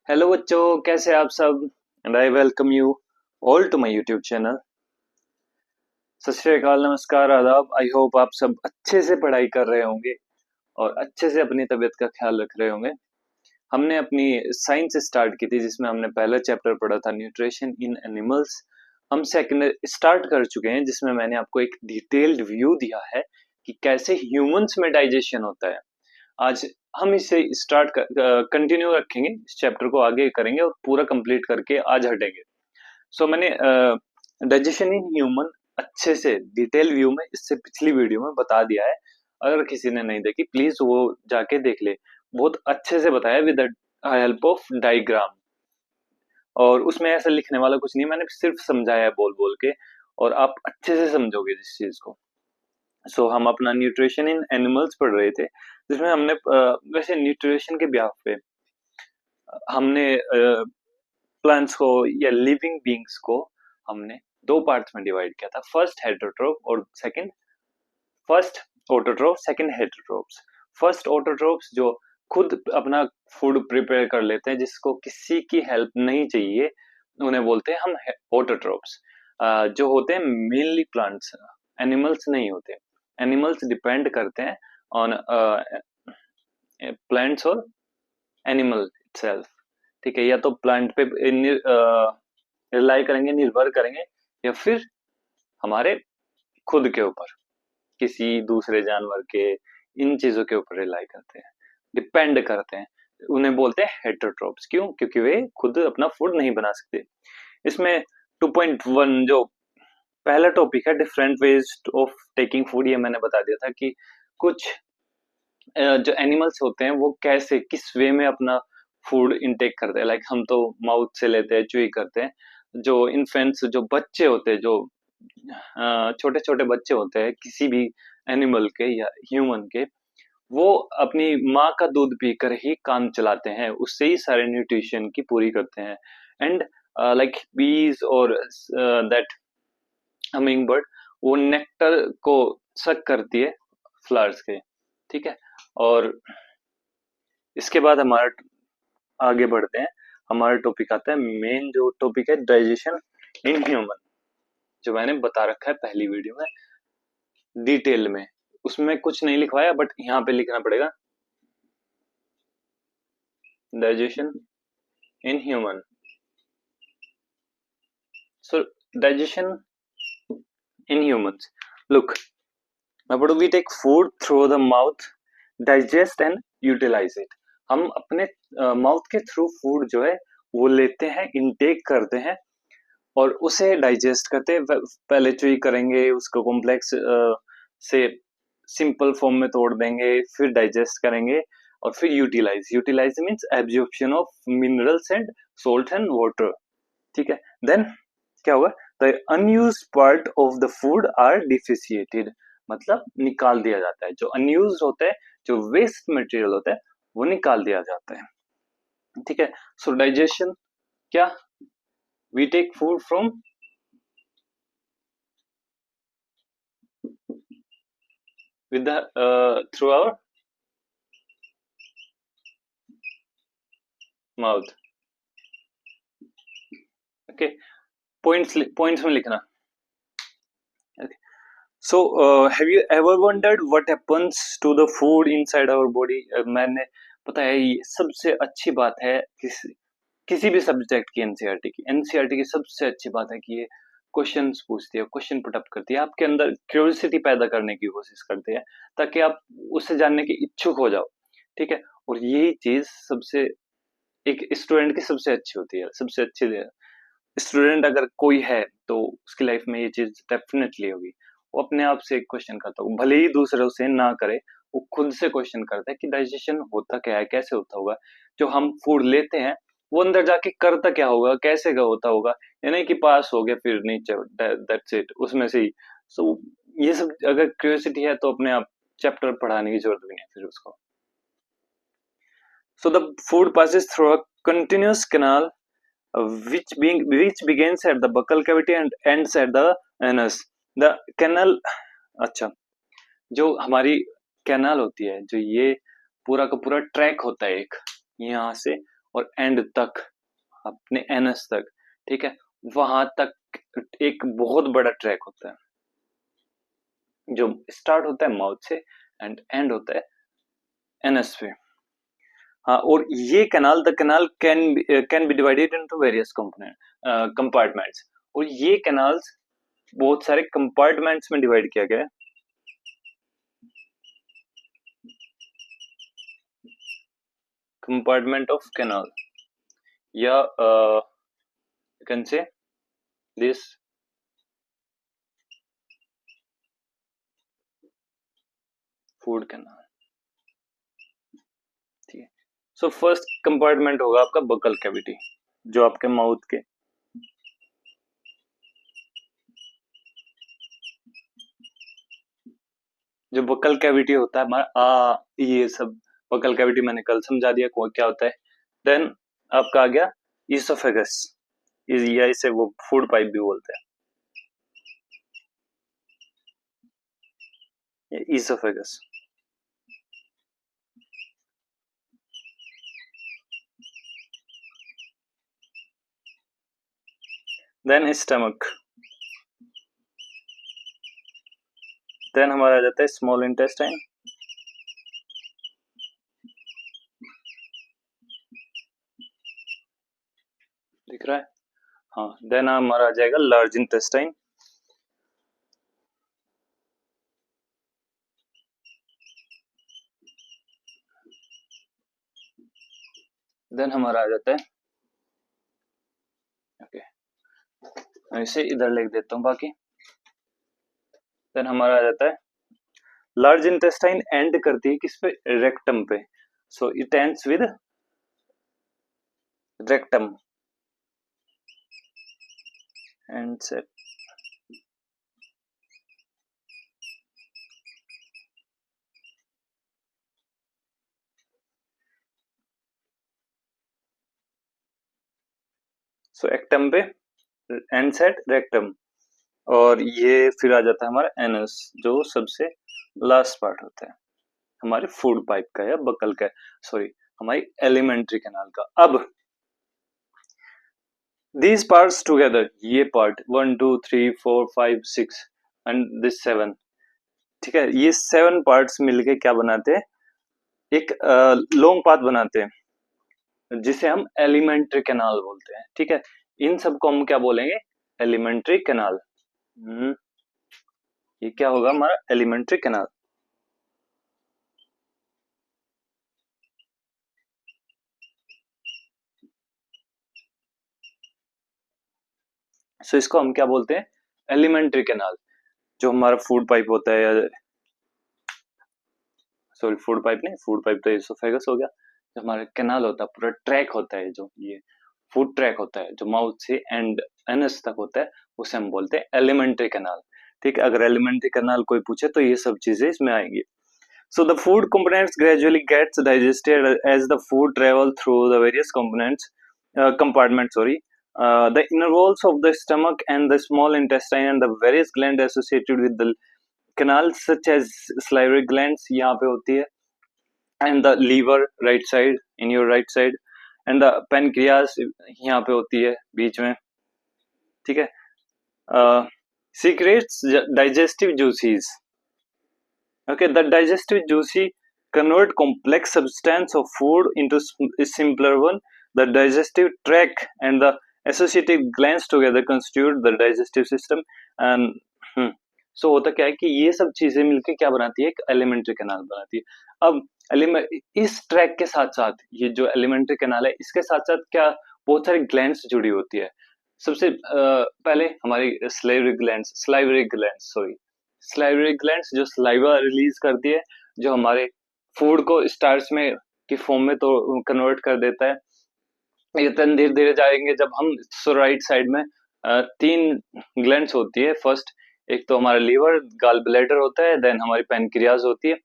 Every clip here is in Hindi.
हेलो बच्चों, कैसे आप सब। And I welcome you all to my YouTube channel. Sat Sri अकाल, नमस्कार, आदाब। आई होप आप सब अच्छे से पढ़ाई कर रहे होंगे और अच्छे से अपनी तबीयत का ख्याल रख रहे होंगे। हमने अपनी साइंस स्टार्ट की थी जिसमें हमने पहला चैप्टर पढ़ा था न्यूट्रिशन इन एनिमल्स। हम सेकंड स्टार्ट कर चुके हैं जिसमें मैंने आपको एक डिटेल्ड व्यू दिया है कि कैसे ह्यूमंस में डाइजेशन होता है। आज हम इसे स्टार्ट कंटिन्यू रखेंगे, इस चैप्टर को आगे करेंगे और पूरा कंप्लीट करके आज हटेंगे। मैंने डाइजेशन इन ह्यूमन अच्छे से डिटेल व्यू में इससे पिछली वीडियो में बता दिया है। अगर किसी ने नहीं देखी प्लीज वो जाके देख ले। बहुत अच्छे से बताया with the help of diagram. और उसमें ऐसा लिखने वाला कुछ नहीं, मैंने सिर्फ समझाया है बोल बोल के, और आप अच्छे से समझोगे इस चीज को। हम अपना न्यूट्रिशन इन एनिमल्स पढ़ रहे थे जिसमें हमने वैसे न्यूट्रिशन के ब्याह पे हमने प्लांट्स को या लिविंग बींग्स को हमने दो पार्ट्स में डिवाइड किया था। फर्स्ट हेटरोट्रोफ और second first autotroph, second heterotrophs. First autotrophs जो खुद अपना फूड प्रिपेयर कर लेते हैं, जिसको किसी की हेल्प नहीं चाहिए, उन्हें बोलते हैं हम ऑटोट्रोफ्स। जो होते हैं मेनली प्लांट्स, एनिमल्स नहीं होते। एनिमल्स डिपेंड करते हैं ऑन प्लांट्स और एनिमल इटसेल्फ। ठीक है, या तो प्लांट पे रिलाई करेंगे, निर्भर करेंगे, या फिर हमारे खुद के ऊपर, किसी दूसरे जानवर के, इन चीजों के ऊपर रिलाई करते हैं, डिपेंड करते हैं। उन्हें बोलते हैं हेटरोट्रोप्स। क्यों? क्योंकि वे खुद अपना फूड नहीं बना सकते। इसमें 2.1 जो पहला टॉपिक है, different ways of taking food, ये मैंने बता दिया था कि कुछ जो एनिमल्स होते हैं वो कैसे, किस वे में अपना फूड इनटेक करते हैं। लाइक हम तो माउथ से लेते हैं, च्यूई करते हैं। जो इन्फेंट्स, जो बच्चे होते हैं, जो छोटे छोटे बच्चे होते हैं किसी भी एनिमल के या ह्यूमन के, वो अपनी माँ का दूध पीकर ही काम चलाते हैं, उससे ही सारे न्यूट्रिशन की पूरी करते हैं। एंड लाइक बीज और दैट हमिंग बर्ड, वो नेक्टर को सक करती है फ्लावर्स के। ठीक है, और इसके बाद हमारा आगे बढ़ते हैं। हमारा टॉपिक आता है, मेन जो टॉपिक है, डाइजेशन इन ह्यूमन, जो मैंने बता रखा है पहली वीडियो में डिटेल में। उसमें कुछ नहीं लिखवाया बट यहाँ पे लिखना पड़ेगा, digestion in human. So digestion in humans, look, मैं पढ़ू, we take food through the mouth, digest and utilise it. हम अपने माउथ के थ्रू फूड जो है वो लेते हैं, इनटेक करते हैं और उसे डाइजेस्ट करते हैं। पहले च्यूई करेंगे, उसको कॉम्प्लेक्स से सिंपल फॉर्म में तोड़ देंगे, फिर डाइजेस्ट करेंगे और फिर utilize. Utilize means absorption of minerals and salt and water. ठीक है, देन क्या होगा, the unused part of the food are defecated, मतलब निकाल दिया जाता है। जो अनयूज्ड होता है, जो वेस्ट मटेरियल होता है, वो निकाल दिया जाता है। ठीक है, सो डाइजेशन क्या, we take food from with the through our mouth. Okay, points में लिखना। Okay. Have you ever wondered what happens to the food inside our body? मैंने, पता है, ये सबसे अच्छी बात है किसी भी सब्जेक्ट की, एनसीईआरटी की सबसे अच्छी बात है कि ये क्वेश्चंस पूछती है, क्वेश्चन पुट अप करती है, आपके अंदर क्यूरियोसिटी पैदा करने की कोशिश करती है ताकि आप उससे जानने के इच्छुक हो जाओ। ठीक है, और यही चीज सबसे एक स्टूडेंट की सबसे अच्छी होती है, सबसे अच्छी स्टूडेंट अगर कोई है तो उसकी लाइफ में ये चीज डेफिनेटली होगी। वो अपने आप से एक क्वेश्चन करता हो, भले ही दूसरों से ना करे, वो खुद से क्वेश्चन करता है कि डाइजेशन होता क्या है, कैसे होता होगा। जो हम फूड लेते हैं वो अंदर जाके करता क्या होगा, कैसे का होता होगा, ये नहीं कि पास हो गया फिर नीचे, दैट्स इट, उसमें से ही। सो ये सब अगर क्यूरियोसिटी है तो अपने आप चैप्टर पढ़ाने की जरूरत भी नहीं है फिर उसको। So the food passes through a continuous canal which begins at the buccal cavity and ends at the anus. The canal, अच्छा, जो हमारी कैनाल होती है, जो ये पूरा का पूरा ट्रैक होता है एक, यहाँ से और एंड तक, अपने एनस तक, ठीक है, वहां तक एक बहुत बड़ा ट्रैक होता है जो स्टार्ट होता है माउथ से एंड एंड होता है एनस पे। हाँ, और ये canal, the canal can be divided into various component compartments, और ये कैनाल्स बहुत सारे कंपार्टमेंट्स में डिवाइड किया गया है। कंपार्टमेंट ऑफ कैनाल, या you can say this food canal, ठीक है। सो फर्स्ट कंपार्टमेंट होगा आपका बकल कैविटी, जो आपके माउथ के जो बकल कैविटी होता है हमारा, ये सब बकल कैविटी मैंने कल समझा दिया क्या होता है। देन आपका आ गया ईसोफेगस, या इसे वो फूड पाइप भी बोलते हैं, ईसोफेगस। देन स्टमक, देन हमारा आ जाता है स्मॉल इंटेस्टाइन, दिख रहा है, हाँ। देन हमारा आ जाएगा लार्ज इंटेस्टाइन, देन हमारा आ जाता है, ओके, मैं इसे इधर लिख देता हूँ बाकी। देन हमारा आ जाता है लार्ज इंटेस्टाइन, एंड करती है किस पे, रेक्टम पे, so it ends with rectum and set. So rectum पे एंड सेट रेक्टम, और ये फिर आ जाता है हमारा एनस, जो सबसे लास्ट पार्ट होता है हमारे फूड पाइप का या बकल का, सॉरी, हमारी एलिमेंट्री कैनाल का। अब these parts together, ये पार्ट 1 2 3 4 5 6 एंड दिस 7, ठीक है, ये 7 पार्ट्स मिलके क्या बनाते हैं, एक लॉन्ग पाथ बनाते हैं जिसे हम एलिमेंट्री कैनाल बोलते हैं, ठीक है। इन सबको हम क्या बोलेंगे, एलिमेंट्री कैनाल। ये क्या होगा हमारा एलिमेंट्री कैनाल। सो इसको हम क्या बोलते हैं, एलिमेंट्री कैनाल। जो हमारा फूड पाइप होता है, या सॉरी फूड पाइप नहीं, फूड पाइप तो इसोफेगस हो गया। जो हमारा कैनाल होता है, पूरा ट्रैक होता है, जो ये फूड ट्रैक होता है, जो माउथ से एंड एनस तक होता है, उसे हम बोलते हैं एलिमेंट्री कैनाल, ठीक है। अगर एलिमेंट्री कैनाल कोई पूछे तो ये सब चीजें इसमें आएंगी। So the food components gradually gets digested as the food travel through the various compartments. Sorry, the inner walls of the stomach and the small intestine and the various glands associated with the canals, such as salivary glands, यहाँ पे होती है, and the liver right side, in your right side, and the pancreas यहाँ पे होती है बीच में, ठीक है। Secretes digestive juices. Okay, the digestive juice convert complex substance of food into a simpler one. The digestive tract and the associated glands together constitute the digestive system. And so होता क्या है कि ये सब चीजें मिलके क्या बनाती है, एक एलिमेंट्री कैनाल बनाती है। अब इस ट्रैक के साथ साथ ये जो एलिमेंट्री कैनाल है, इसके साथ साथ क्या बहुत सारी ग्लैंड्स जुड़ी होती है। सबसे पहले हमारी salivary glands, sorry, salivary glands जो स्लाइवा रिलीज करती है, जो हमारे फूड को स्टार्च में की फॉर्म में तो कन्वर्ट कर देता है। ये धीरे धीरे जाएंगे जब हम राइट साइड में 3 ग्लैंड्स होती है। फर्स्ट एक तो हमारा लीवर गाल ब्लैडर होता है, देन हमारी पैनक्रियाज होती है,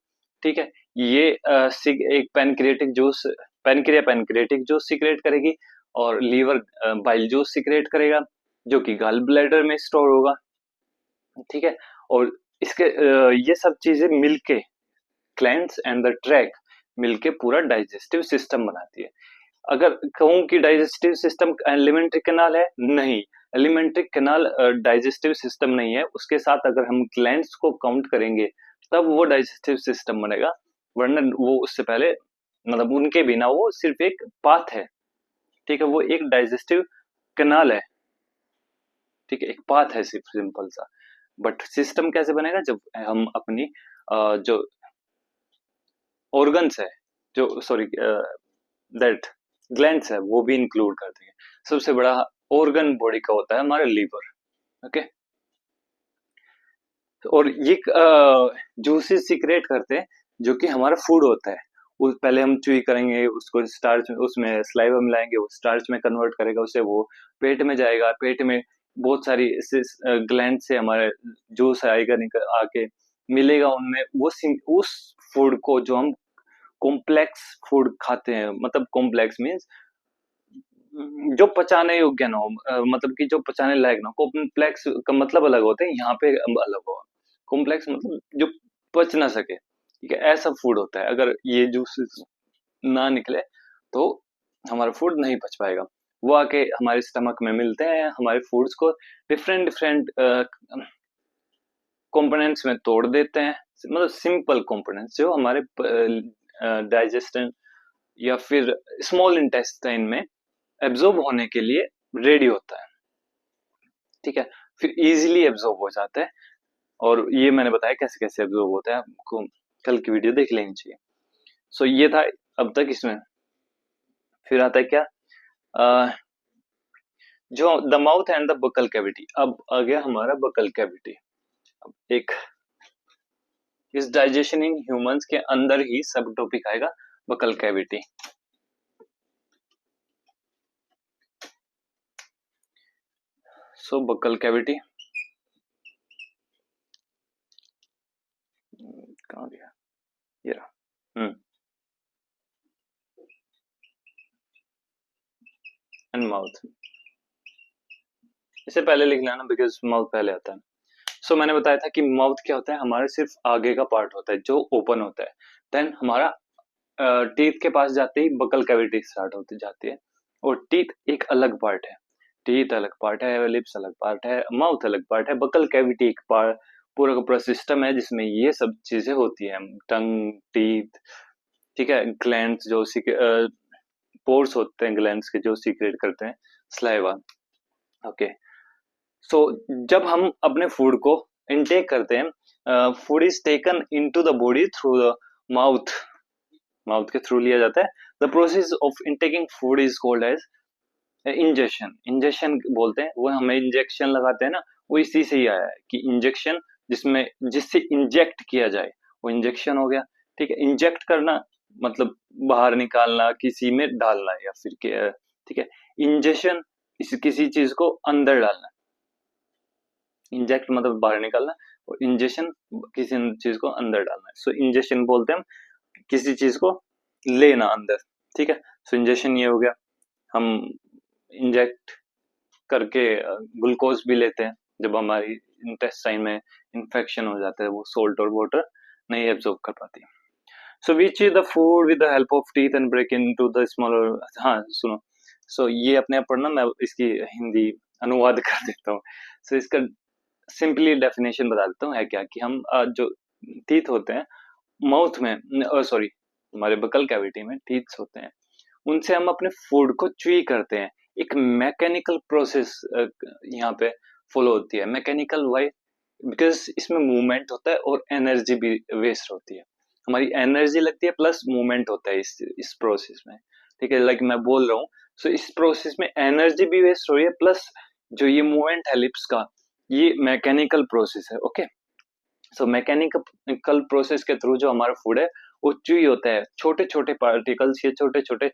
ठीक है। ये एक पैनक्रियाटिक जूस सीक्रेट करेगी, और लीवर बाइल जूस सीक्रेट करेगा, जो कि गाल ब्लैडर में स्टोर होगा, ठीक है। और इसके ये सब चीजें मिलके ग्लैंड्स एंड द ट्रैक मिलके पूरा डाइजेस्टिव सिस्टम बनाती है। अगर कहूं कि डाइजेस्टिव सिस्टम एलिमेंट्री कैनाल है, नहीं, एलिमेंट्री कैनाल डाइजेस्टिव सिस्टम नहीं है। उसके साथ अगर हम ग्लैंड्स को काउंट करेंगे तब वो डाइजेस्टिव सिस्टम बनेगा, वरना वो उससे पहले मतलब उनके बिना वो सिर्फ एक पाथ है, ठीक है, वो एक डाइजेस्टिव कैनाल है, ठीक है, एक पाथ है सिर्फ सिंपल सा। बट सिस्टम कैसे बनेगा, जब हम अपनी जो ऑर्गन्स है, जो सॉरी दैट ग्लैंड्स है वो भी इंक्लूड कर देंगे। सबसे बड़ा ऑर्गन बॉडी का होता है हमारा लीवर, ओके। और ये जूसेस सीक्रेट करते हैं जो कि हमारा फूड होता है। उस पहले हम च्यूई करेंगे उसको, स्टार्च उसमें स्लाइवा मिलाएंगे, वो स्टार्च में कन्वर्ट करेगा, उससे वो पेट में जाएगा, पेट में बहुत सारी ग्लैंड से हमारे जूस आएगा, निकल आके मिलेगा उनमें, वो उस फूड को जो हम कॉम्प्लेक्स फूड खाते हैं, मतलब कॉम्प्लेक्स मीन्स जो पचाने योग्य ना हो, मतलब कि जो पचाने लायक ना हो। कॉम्प्लेक्स का मतलब अलग होता है, यहाँ पे अलग हो। कॉम्प्लेक्स मतलब जो पच ना सके, ठीक है, ऐसा फूड होता है। अगर ये जूसेस ना निकले तो हमारा फूड नहीं पच पाएगा। वो आके हमारे स्टमक में मिलते हैं, हमारे फूड्स को डिफरेंट डिफरेंट कंपोनेंट्स में तोड़ देते हैं, मतलब सिंपल कंपोनेंट्स जो हमारे डाइजेशन या फिर स्मॉल इंटेस्टाइन में एब्जॉर्ब होने के लिए रेडी होता है, ठीक है, फिर इजीली एब्जॉर्ब हो जाता है। और ये मैंने बताया कैसे कैसे एब्जॉर्ब होता है, आपको कल की वीडियो देख लेनी चाहिए। सो ये था अब तक इसमें। फिर आता है क्या, अ, जो the mouth and the buccal cavity. अब आ गया हमारा बकल कैविटी। अब एक इस डाइजेशन इन ह्यूमंस के अंदर ही सब टॉपिक आएगा, बकल कैविटी। सो बकल कैविटी कहाँ गया, ये रहा। एंड माउथ, इसे पहले लिख लेना बिकॉज माउथ पहले आता है। सो मैंने बताया था कि माउथ क्या होता है, हमारे सिर्फ आगे का पार्ट होता है जो ओपन होता है। देन हमारा टीथ के पास जाते ही बकल कैविटी स्टार्ट होती जाती है, और टीथ एक अलग पार्ट है। टीथ अलग पार्ट है, लिप्स अलग पार्ट है, माउथ अलग पार्ट है, बकल कैविटी एक पार्ट, पूरा का पूरा सिस्टम है जिसमें ये सब चीजें होती है। टंग, टीथ, ठीक है, ग्लैंड्स जो पोर्स होते हैं ग्लैंड्स के जो सीक्रेट करते हैं स्लाइवा, ओके। सो जब हम अपने फूड को इनटेक करते हैं, food is taken into the body through the mouth, mouth के थ्रू लिया जाता है। The process of intaking food is called as ingestion, ingestion बोलते हैं। वो हमें इंजेक्शन लगाते हैं ना, वो इसी से ही आया है कि इंजेक्शन, जिसमें जिससे इंजेक्ट किया जाए वो इंजेक्शन हो गया, ठीक है। इंजेक्ट करना मतलब बाहर निकालना, किसी में डालना, या फिर ठीक है। इंजेक्शन किसी चीज को अंदर डालना, इंजेक्ट मतलब बाहर निकालना, और इंजेक्शन किसी चीज को अंदर डालना है। सो इंजेक्शन बोलते हैं हम किसी चीज को लेना अंदर, ठीक है। सो इंजेक्शन ये हो गया, हम इंजेक्ट करके ग्लूकोज भी लेते हैं जब हमारी इंटेस्टाइन में इन्फेक्शन हो जाता है, वो सोल्ट और वाटर नहीं एब्जॉर्ब कर पाती। So which is the food with the help of teeth and break into the smaller, हाँ सुनो, सो ये अपने आप पढ़ना, मैं इसकी हिंदी अनुवाद कर देता हूँ। सो इसका सिंपली डेफिनेशन बता देता हूँ, है क्या कि हम जो टीथ होते हैं माउथ में, सॉरी हमारे बकल कैविटी में टीथ होते हैं, उनसे हम अपने फूड को च्यूई करते हैं। एक मैकेनिकल प्रोसेस यहाँ पे फॉलो होती है। मैकेनिकल वाई, बिकॉज इसमें मूवमेंट होता है और एनर्जी भी वेस्ट होती है, हमारी एनर्जी लगती है प्लस मूवमेंट होता है इस प्रोसेस में, ठीक है। लाइक मैं बोल रहा हूँ, सो इस प्रोसेस में एनर्जी भी वेस्ट हो रही है, प्लस जो ये मूवमेंट है लिप्स का, ये मैकेनिकल प्रोसेस है, ओके। सो मैकेनिकल प्रोसेस के थ्रू जो हमारा फूड है वो च्यूई होता है, छोटे छोटे पार्टिकल्स, ये छोटे छोटे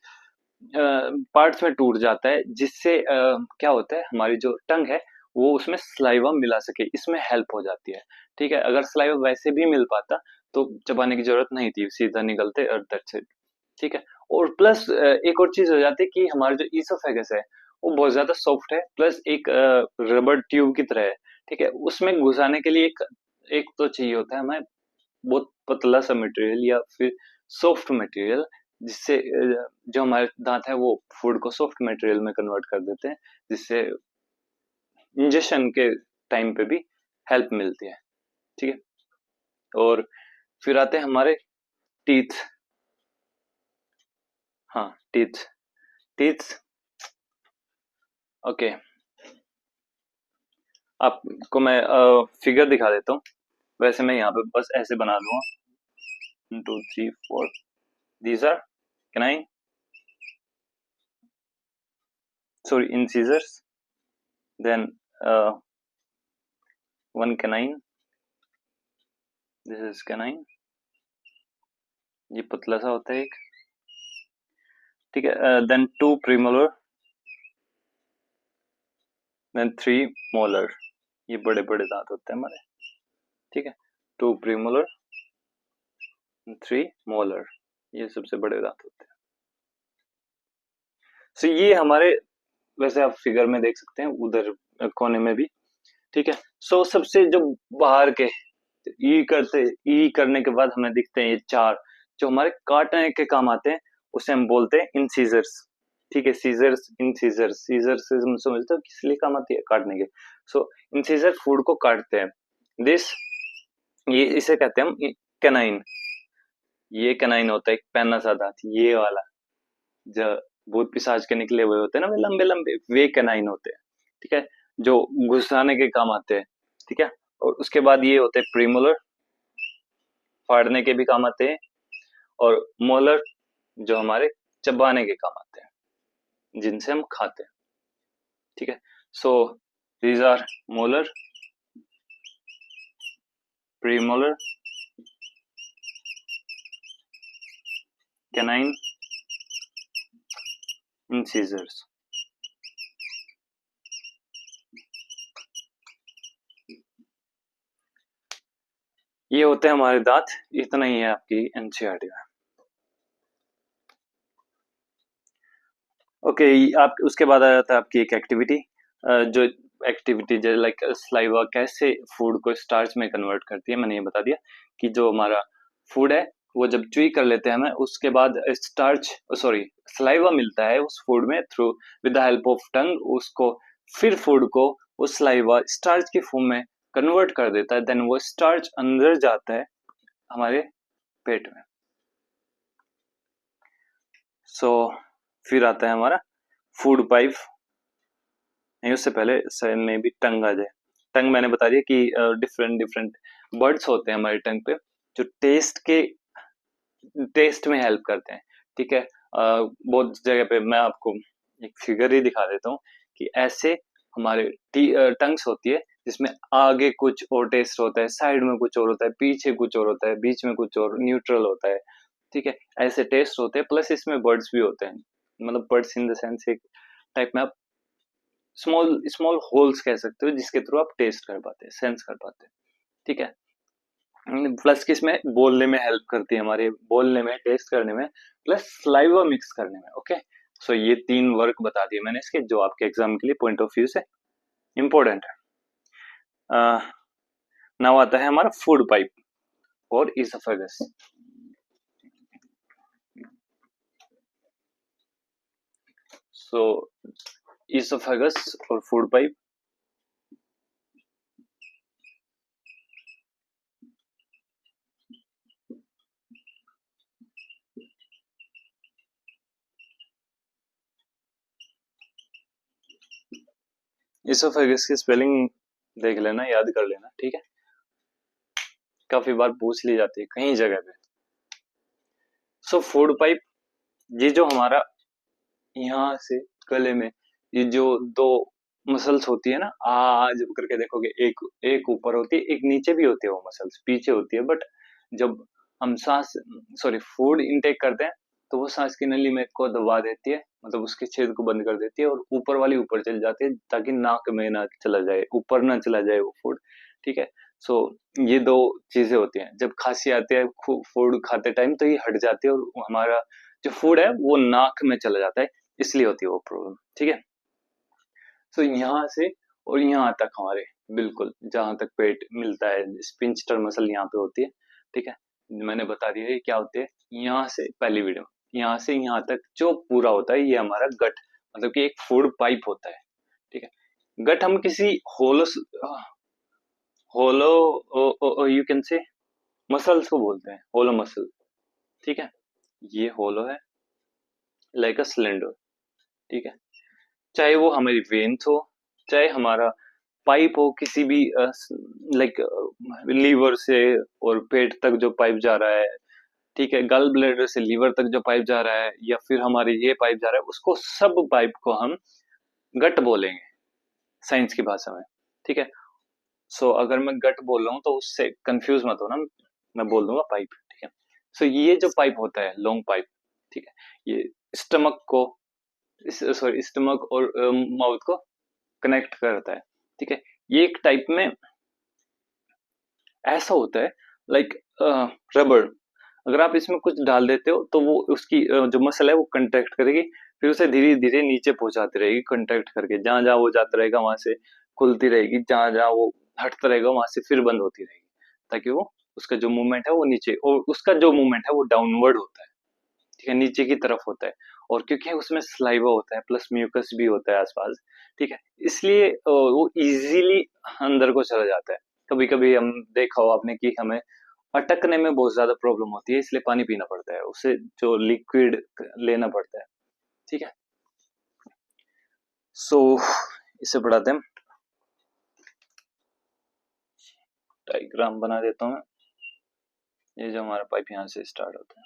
पार्ट्स में टूट जाता है, जिससे क्या होता है, हमारी जो टंग है वो उसमें स्लाइवा मिला सके, इसमें हेल्प हो जाती है, ठीक है। अगर स्लाइवा वैसे भी मिल पाता तो चबाने की जरूरत नहीं थी, सीधा निकलते और दैट्स इट, ठीक है। और प्लस एक और चीज हो जाती है कि हमारा जो ईसोफेगस है वो बहुत ज्यादा सॉफ्ट है, प्लस एक रबर ट्यूब की तरह है, ठीक है। उसमें घुसाने के लिए एक एक तो चाहिए होता है हमें बहुत पतला सा मटेरियल या फिर सॉफ्ट मटेरियल, जिससे जो हमारे दांत है वो फूड को सॉफ्ट मटेरियल में कन्वर्ट कर देते हैं, जिससे इंजेक्शन के टाइम पे भी हेल्प मिलती है। ठीक है, और फिर आते हैं हमारे टीथ। हाँ, टीथ। टीथ, ओके, आपको मैं फिगर दिखा देता हूँ। वैसे मैं यहाँ पे बस ऐसे बना दूंगा, 1 2 3 4, these are canine, sorry incisors, then one canine, this is canine, ये पतला सा होता है एक, ठीक है, देन 2 प्रीमोलर, देन 3 मोलर, ये बड़े बड़े दांत होते हैं हमारे, ठीक है, 2 प्रीमोलर, 3 मोलर, ये सबसे बड़े दांत होते हैं। सो ये हमारे, वैसे आप फिगर में देख सकते हैं उधर कोने में भी, ठीक है। सो सबसे जो बाहर के ई करने के बाद हमें दिखते हैं ये 4 जो हमारे काटने के काम आते हैं, उसे हम बोलते हैं इंसीजर्स, ठीक है। सीजर्स, इंसीजर्स, सीजर से हम समझते हो किस लिए काम आती है, काटने के। सो इंसीजर फूड को काटते हैं, दिस, ये इसे कहते हैं हम कैनाइन। ये कैनाइन होता है एक पैना सा दांत, ये वाला जो भूत पिशाच के निकले हुए होते हैं ना, वे लंबे लंबे, वे कैनाइन होते हैं, ठीक है, जो घुसाने के काम आते हैं, ठीक है। और उसके बाद ये होते हैं प्रीमोलर, फाड़ने के भी काम आते हैं, और मोलर जो हमारे चबाने के काम आते हैं, जिनसे हम खाते हैं, ठीक है। So these are molar, premolar, canine, incisors. ये होते हैं हमारे दांत। इतना ही है आपकी एनसीईआरटी में। ओके, आप उसके बाद आ जाता है आपकी एक एक्टिविटी, जो एक्टिविटी जो लाइक स्लाइवा कैसे फूड को स्टार्च में कन्वर्ट करती है। मैंने ये बता दिया कि जो हमारा फूड है वो जब च्यूई कर लेते हैं हमें, उसके बाद स्टार्च, सॉरी, स्लाइवा मिलता है उस फूड में through with the help of tongue, उसको फिर फूड को वो स्लाइवा स्टार्च की फॉर्म में कन्वर्ट कर देता है, देन वो स्टार्च अंदर जाता है हमारे पेट में। सो फिर आता है हमारा फूड पाइप। नहीं, उससे पहले शायद में भी टंग आ जाए। टंग मैंने बता दिया कि डिफरेंट डिफरेंट बर्ड्स होते हैं हमारी टंग पे, जो टेस्ट में हेल्प करते हैं, ठीक है। बहुत जगह पे मैं आपको एक फिगर ही दिखा देता हूँ कि ऐसे हमारे टंग्स होती है, जिसमें आगे कुछ और टेस्ट होता है, साइड में कुछ और होता है, पीछे कुछ और होता है, बीच में कुछ और, न्यूट्रल होता है, ठीक है। ऐसे टेस्ट होते हैं, प्लस इसमें बर्ड्स भी होते हैं, मतलब बर्ड्स इन द सेंस एक टाइप में आप स्मॉल स्मॉल होल्स कह सकते हो, जिसके थ्रू आप टेस्ट कर पाते हैं, सेंस कर पाते हैं, ठीक है। प्लस किसमें बोलने में हेल्प करती है, हमारे बोलने में, टेस्ट करने में, प्लस स्लाइवा मिक्स करने में, ओके। सो ये 3 वर्क बता दिए मैंने इसके, जो आपके एग्जाम के लिए पॉइंट ऑफ व्यू से इंपॉर्टेंट है। नाउ आता है हमारा फूड पाइप और इसोफेगस। सो इसोफेगस और फूड पाइप, इसोफेगस की स्पेलिंग देख लेना, याद कर लेना, ठीक है, काफी बार पूछ ली जाती है कई जगह पे। सो फूड पाइप, ये जो हमारा यहाँ से गले में ये जो 2 मसल्स होती है ना, आज करके देखोगे, एक एक ऊपर होती है, एक नीचे भी होती है, वो मसल्स पीछे होती है, बट जब हम सांस, सॉरी, फूड इनटेक करते हैं, तो वो सांस की नली में को दबा देती है, मतलब उसके छेद को बंद कर देती है, और ऊपर वाली ऊपर चली जाती है, ताकि नाक में ना चला जाए, ऊपर ना चला जाए वो फूड, ठीक है। सो ये 2 चीजें होती हैं, जब खांसी आती है फूड खाते टाइम, तो ये हट जाती है, और हमारा जो फूड है वो नाक में चला जाता है, इसलिए होती है वो प्रॉब्लम, ठीक है। तो यहाँ से और यहाँ तक हमारे, बिल्कुल जहां तक पेट मिलता है, स्पिंचटर मसल यहाँ पे होती है, ठीक है। मैंने बता दिया ये क्या होती है, यहाँ से पहली वीडियो में, यहाँ से यहाँ तक जो पूरा होता है ये हमारा गट, मतलब कि एक फूड पाइप होता है। ठीक है, गट हम किसी होलो होलो यू कैन से मसल्स को बोलते हैं, होलो मसल। ठीक है, ये होलो है, लाइक अ सिलेंडर। ठीक है, चाहे वो हमारी वेन्स हो, चाहे हमारा पाइप हो किसी भी लाइक लीवर से और पेट तक जो पाइप जा रहा है। ठीक है, गल ब्लैडर से लीवर तक जो पाइप जा रहा है, या फिर हमारे ये पाइप जा रहा है, उसको सब पाइप को हम गट बोलेंगे साइंस की भाषा में। ठीक है, सो अगर मैं गट बोल रहा हूँ तो उससे कंफ्यूज मत होना, मैं बोल दूंगा पाइप। ठीक है, सो ये जो पाइप होता है, लॉन्ग पाइप, ठीक है, ये स्टमक को, सॉरी स्टमक और माउथ को कनेक्ट करता है। ठीक है, ये एक टाइप में ऐसा होता है लाइक रबड़। अगर आप इसमें कुछ डाल देते हो तो वो उसकी जो मसल है वो कंट्रैक्ट करेगी, फिर उसे धीरे धीरे नीचे पहुंचाती रहेगी कंट्रैक्ट करके, जहां जहां वो जाता रहेगा वहां से खुलती रहेगी, जहां जहां वो हटता रहेगा वहां से फिर बंद होती रहेगी, ताकि वो उसका जो मूवमेंट है वो नीचे, और उसका जो मूवमेंट है वो डाउनवर्ड होता है। ठीक है, नीचे की तरफ होता है। और क्योंकि उसमें स्लाइवा होता है प्लस म्यूकस भी होता है आसपास, ठीक है, इसलिए वो इजीली अंदर को चला जाता है। कभी कभी हम देखा हो आपने कि हमें अटकने में बहुत ज्यादा प्रॉब्लम होती है, इसलिए पानी पीना पड़ता है, उससे जो लिक्विड लेना पड़ता है। ठीक है, सो इसे बढ़ाते हैं, डायग्राम बना देता हूँ मैं। ये जो हमारा पाइप यहाँ से स्टार्ट होता है,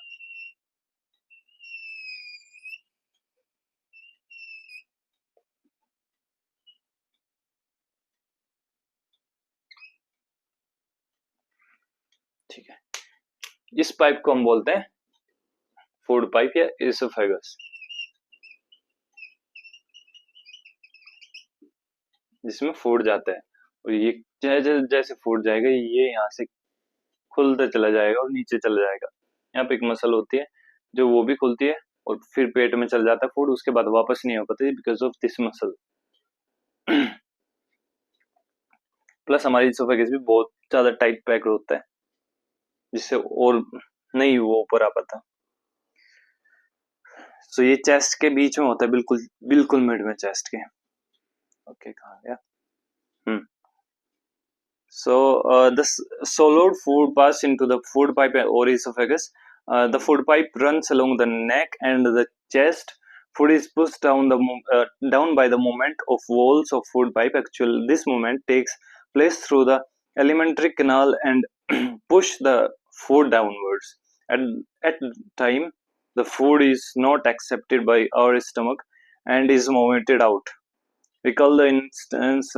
ठीक है, इस पाइप को हम बोलते हैं फूड पाइप या इसोफेगस, जिसमें फूड जाता है। और ये जैसे जैसे फूड जाएगा ये यहाँ से खुलता चला जाएगा और नीचे चला जाएगा। यहाँ पे एक मसल होती है जो वो भी खुलती है, और फिर पेट में चल जाता है फूड, उसके बाद वापस नहीं आ पाती because of this muscle. Plus हमारी इसोफेगस भी बहुत ज्यादा टाइट पैक होता है, जिससे और नहीं वो ऊपर आ पाता। सो ये चेस्ट के बीच में होता है, बिल्कुल बिल्कुल मिड में चेस्ट के। ओके, कहाँ गया? हम्म So the swallowed food pass into the food pipe or esophagus. The food pipe runs along the neck and the chest. Food is pushed down down by the movement of walls of food pipe. Actually, this movement takes place through the alimentary canal and push the food downwards. And at the time, the food is not accepted by our stomach and is vomited out. We call the instance.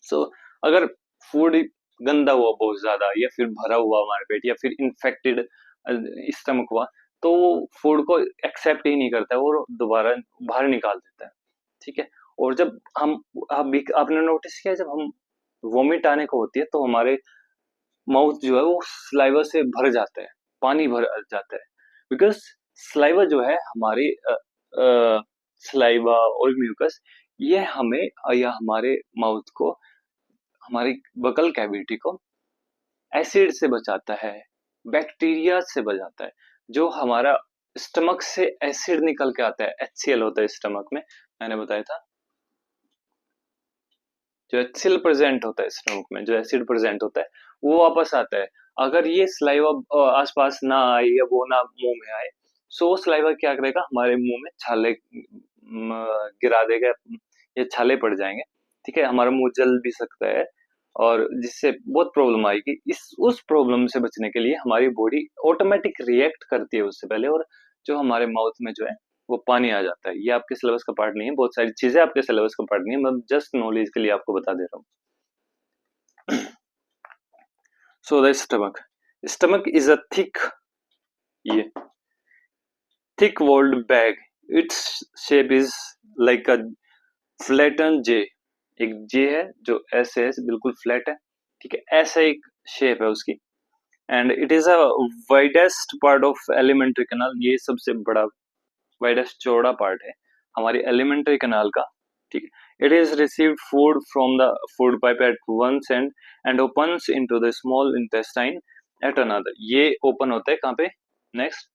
सो अगर फूड गंदा हुआ बहुत ज्यादा, या फिर भरा हुआ हमारे पेट, या फिर इन्फेक्टेड स्टमक हुआ, तो वो फूड को एक्सेप्ट ही नहीं करता है और दोबारा बाहर निकाल देता है। ठीक है, और जब हम आपने नोटिस किया जब हम वोमिट आने को होती है तो हमारे माउथ जो है वो स्लाइवा से भर जाता है, पानी भर जाता है, बिकॉज स्लाइवा जो है हमारी स्लाइवा और म्यूकस, ये हमें या हमारे माउथ को, हमारी बकल कैविटी को एसिड से बचाता है, बैक्टीरिया से बचाता है। जो हमारा स्टमक से एसिड निकल के आता है, HCl होता है स्टमक में, मैंने बताया था, जो HCl प्रेजेंट होता है स्टमक में, जो एसिड प्रेजेंट होता है वो वापस आता है। अगर ये स्लाइवा आसपास ना आए या वो ना मुंह में आए, सो स्लाइवा क्या करेगा, हमारे मुंह में छाले गिरा देगा, ये छाले पड़ जाएंगे। ठीक है, हमारा मुंह जल भी सकता है, और जिससे बहुत प्रॉब्लम आएगी। इस उस प्रॉब्लम से बचने के लिए हमारी बॉडी ऑटोमेटिक रिएक्ट करती है उससे पहले, और जो हमारे माउथ में जो है वो पानी आ जाता है। ये आपके सिलेबस का पार्ट नहीं है, बहुत सारी चीजें आपके सिलेबस का पार्ट नहीं है, मैं जस्ट नॉलेज के लिए आपको बता दे रहा हूँ। So the stomach is a ये thick walled bag. Its shape is like a flatten J. एक जे है जो ऐसे है, बिल्कुल फ्लैट है। ठीक है, ऐसा एक शेप है उसकी। And it is a widest part of alimentary canal. ये सबसे बड़ा वाइडेस्ट चौड़ा पार्ट है हमारी एलिमेंट्री कैनाल का। ठीक है, it is received food from the food pipe at one end and opens into the small intestine at another. ये ओपन होता है कहाँ पे? नेक्स्ट,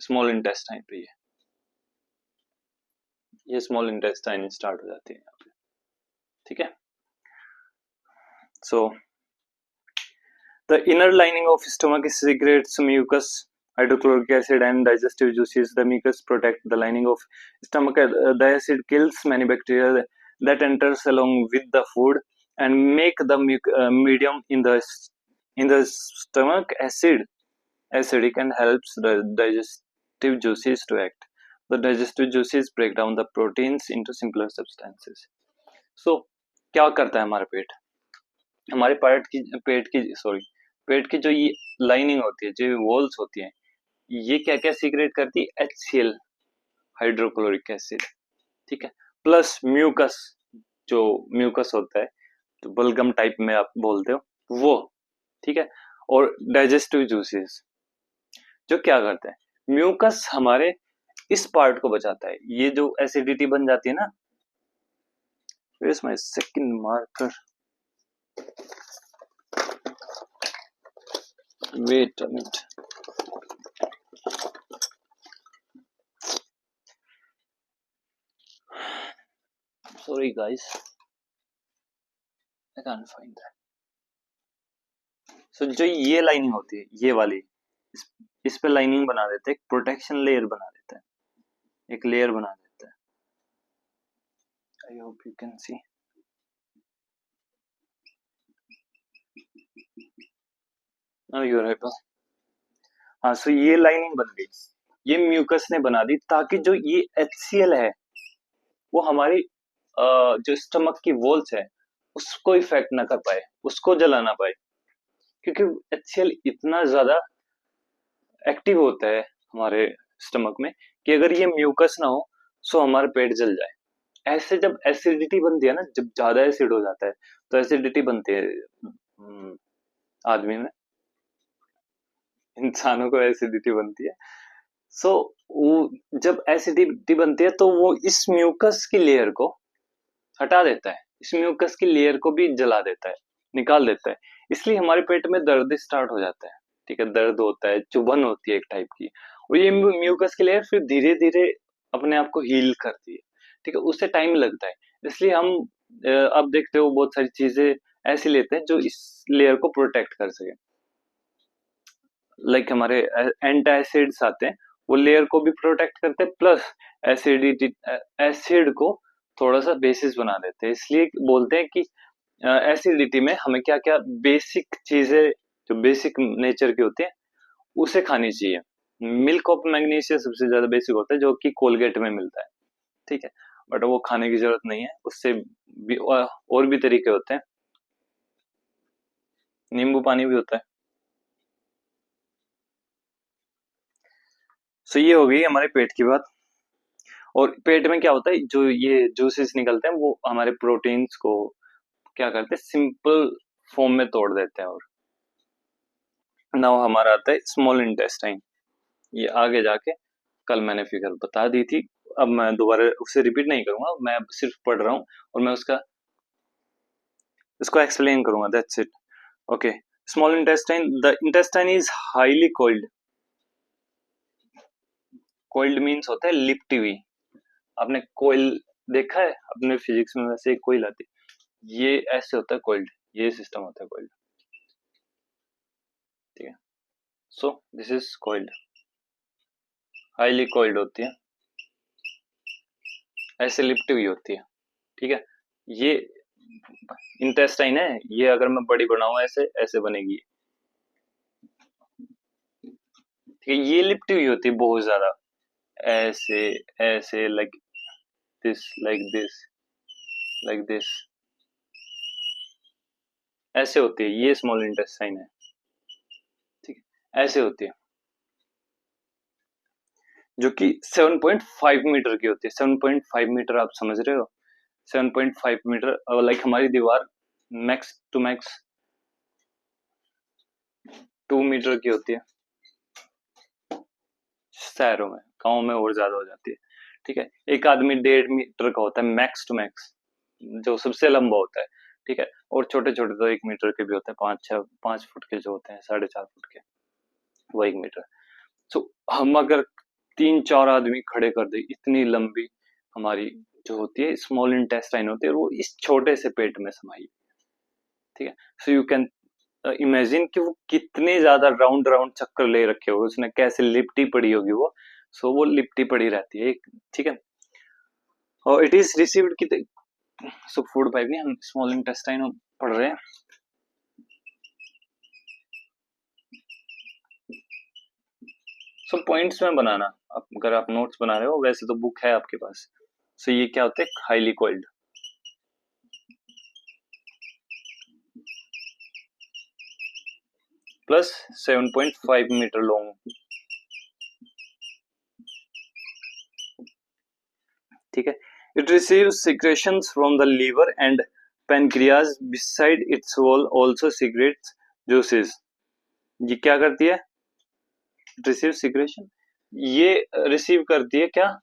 स्मॉल इंटेस्टाइन पे ये स्मॉल इंटेस्टाइन स्टार्ट हो जाती है यहाँ पे, ठीक है। सो the inner lining of stomach secretes mucus, hydrochloric acid, and digestive juices. The mucus protect the lining of stomach. The acid kills many bacteria that enters along with the food and make the medium in the stomach acidic and helps the digestive juices to act. The digestive juices break down the proteins into simpler substances. So क्या करता है हमारा पेट? हमारे पेट की जो ये लाइनिंग होती है, जो वॉल्स होती हैं, ये क्या क्या सीक्रेट करती है? HCl, हाइड्रोक्लोरिक एसिड, ठीक है, प्लस म्यूकस, जो म्यूकस होता है, जो बलगम टाइप में आप बोलते हो वो, ठीक है, और डाइजेस्टिव जूसेस जो क्या करते हैं? म्यूकस हमारे इस पार्ट को बचाता है, ये जो एसिडिटी बन जाती है ना, where is my second marker, wait a minute, sorry guys, I can't find that. So जो ये लाइनिंग होती है, ये वाली, इस पे लाइनिंग बना देते हैं, एक प्रोटेक्शन लेयर बना देते हैं, एक लेयर बना देते हैं। I hope you can see. Now you are able. हाँ, सो ये लाइनिंग बन गई, ये म्यूकस ने बना दी ताकि जो ये HCl है वो हमारी जो स्टमक की वॉल्स है उसको इफेक्ट ना कर पाए, उसको जला ना पाए, क्योंकि HCl इतना ज्यादा एक्टिव होता है हमारे स्टमक में कि अगर ये म्यूकस ना हो सो हमारा पेट जल जाए। ऐसे जब एसिडिटी बनती है ना, जब ज्यादा एसिड हो जाता है तो एसिडिटी बनती है आदमी में, इंसानों को एसिडिटी बनती है। सो वो जब एसिडिटी बनती है तो वो इस म्यूकस की लेयर को हटा देता है, इस म्यूकस की लेयर को भी जला देता है, निकाल देता है, इसलिए हमारे पेट में दर्द स्टार्ट हो जाता है, ठीक है, दर्द होता है, चुभन होती है एक टाइप की, और ये म्यूकस की लेयर फिर धीरे धीरे अपने आप को हील करती है, ठीक है, उससे टाइम लगता है, इसलिए हम अब देखते हो बहुत सारी चीजें ऐसी लेते हैं जो इस लेयर को प्रोटेक्ट कर सके, लाइक हमारे एंटासिड्स आते हैं, वो लेयर को भी प्रोटेक्ट करते हैं, प्लस एसिडिटी एसिड को थोड़ा सा बेसिस बना देते हैं, इसलिए बोलते हैं कि एसिडिटी में हमें क्या क्या बेसिक चीजें जो बेसिक नेचर की होती है उसे खानी चाहिए। मिल्क ऑफ मैग्नीशियम सबसे ज्यादा बेसिक होता है जो कि कोलगेट में मिलता है, ठीक है, बट वो खाने की जरूरत नहीं है, उससे भी और भी तरीके होते हैं, नींबू पानी भी होता है। सो ये हो गई हमारे पेट की बात। और पेट में क्या होता है, जो ये जूसेस निकलते हैं वो हमारे प्रोटीन्स को क्या करते हैं, सिंपल फॉर्म में तोड़ देते हैं। और नाउ हमारा आता है स्मॉल इंटेस्टाइन, ये आगे जाके कल मैंने फिगर बता दी थी, अब मैं दोबारा उसे रिपीट नहीं करूंगा, मैं सिर्फ पढ़ रहा हूँ और मैं उसको एक्सप्लेन करूंगा, that's it. Okay, small intestine, the intestine is highly cold, cold means होता है लिप्टी हुई, आपने कोयल देखा है अपने फिजिक्स में, वैसे एक कोयल आती है, ये ऐसे होता है कोल्ड, ये सिस्टम होता है कोल्ड, ठीक है। So this is cold, highly cold होती है, ऐसे लिपटी हुई होती है, ठीक है। ये इंटेस्टाइन है, ये अगर मैं बड़ी बनाऊं ऐसे ऐसे बनेगी, ठीक है, ये लिपटी हुई होती है बहुत ज्यादा, ऐसे ऐसे, like this, like this, like this, ऐसे होती है, ये स्मॉल इंटेस्टाइन है, ठीक है, ऐसे होती है, जो कि 7.5 मीटर की होती है। 7.5 मीटर आप समझ रहे हो, 7.5 मीटर, लाइक हमारी दीवार मैक्स टू मैक्स 2 मीटर की होती है शहरों में, गाँव में और ज्यादा हो जाती है, ठीक है। एक आदमी 1.5 मीटर का होता है मैक्स टू मैक्स, जो सबसे लंबा होता है, ठीक है, और छोटे छोटे तो 1 मीटर के भी होते हैं, 5 फुट के जो होते हैं, 4.5 फुट के, वो 1 मीटर। सो हम अगर 3-4 आदमी खड़े कर दे, इतनी लंबी हमारी जो होती है स्मॉल इंटेस्टाइन होती है, और वो इस छोटे से पेट में समाई, ठीक है। सो यू कैन इमेजिन कि वो कितने ज्यादा राउंड राउंड चक्कर ले रखे होगे उसने, कैसे लिपटी पड़ी होगी वो। सो वो लिपटी पड़ी रहती है, ठीक है। और इट इज रिसीव्ड कि, सो फूड पाइप नहीं, हम स्मॉल इंटेस्टाइन पढ़ रहे हैं। सो पॉइंट्स में बनाना, अगर आप नोट्स बना रहे हो, वैसे तो बुक है आपके पास। सो ये क्या होता है, highly coiled, plus 7.5 metre long, ठीक है। It receive secretions from the liver and pancreas, beside its wall also secretes juices. ये क्या करती है, रिसीव सिक्रेशन, ये रिसीव करती है क्या,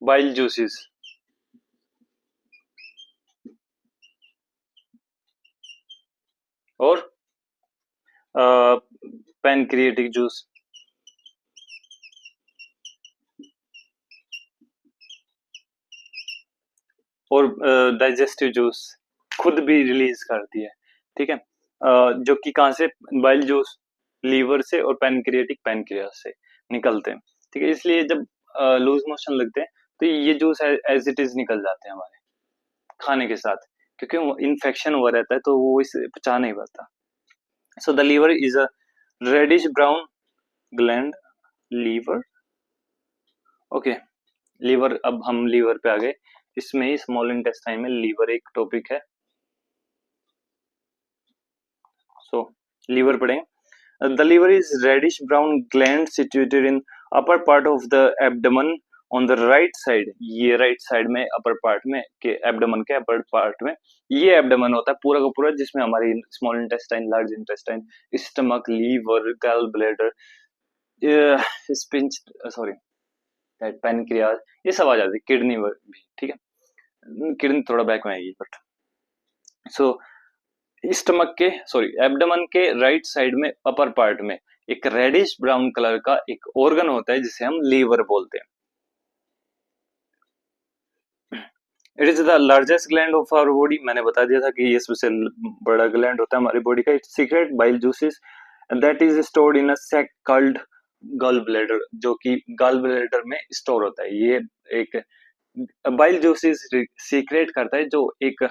बाइल जूसेस और पैनक्रिएटिक जूस, और डाइजेस्टिव जूस खुद भी रिलीज करती है, ठीक है। जो कि कहाँ से, बाइल जूस लीवर से, और पैनक्रिएटिक पैनक्रियास से निकलते हैं, ठीक है। इसलिए जब लूज मोशन लगते हैं तो ये जूस एज इट इज निकल जाते हैं हमारे खाने के साथ, क्योंकि इन्फेक्शन हुआ रहता है तो वो इसे पचा नहीं पाता। So the liver is a reddish brown gland, liver, okay. Liver, अब हम लीवर पे आ गए, इसमें ही स्मॉल इंटेस्टाइन में लीवर एक टॉपिक है। सो लीवर पढ़ेंगे। The liver is reddish brown gland situated in upper part of the abdomen on the right side, ये राइट साइड में अपर पार्ट में के एब्डोमेन के अपर पार्ट में ये एब्डोमेन होता है पूरा का पूरा, जिसमें हमारी small intestine, large intestine, stomach, liver, gall bladder, स्पिंच, सॉरी पैनक्रियाज, ये सब आ जाती है, किडनी भी, ठीक है। किडनी थोड़ा बैक में आएगी, बट सो स्टमक के, सॉरी एब्डोमेन के राइट साइड में अपर पार्ट में एक रेडिश ब्राउन कलर का एक ऑर्गन होता है जिसे हम लीवर बोलते हैं। It is the largest gland of our body, मैंने बता दिया था कि ये सबसे बड़ा ग्लैंड होता है हमारी बॉडी का। It's secrete bile juices that is stored in a sac called gall bladder, जो कि गॉल ब्लैडर में स्टोर होता है। ये एक बाइल जूसेस सीक्रेट करता है, जो एक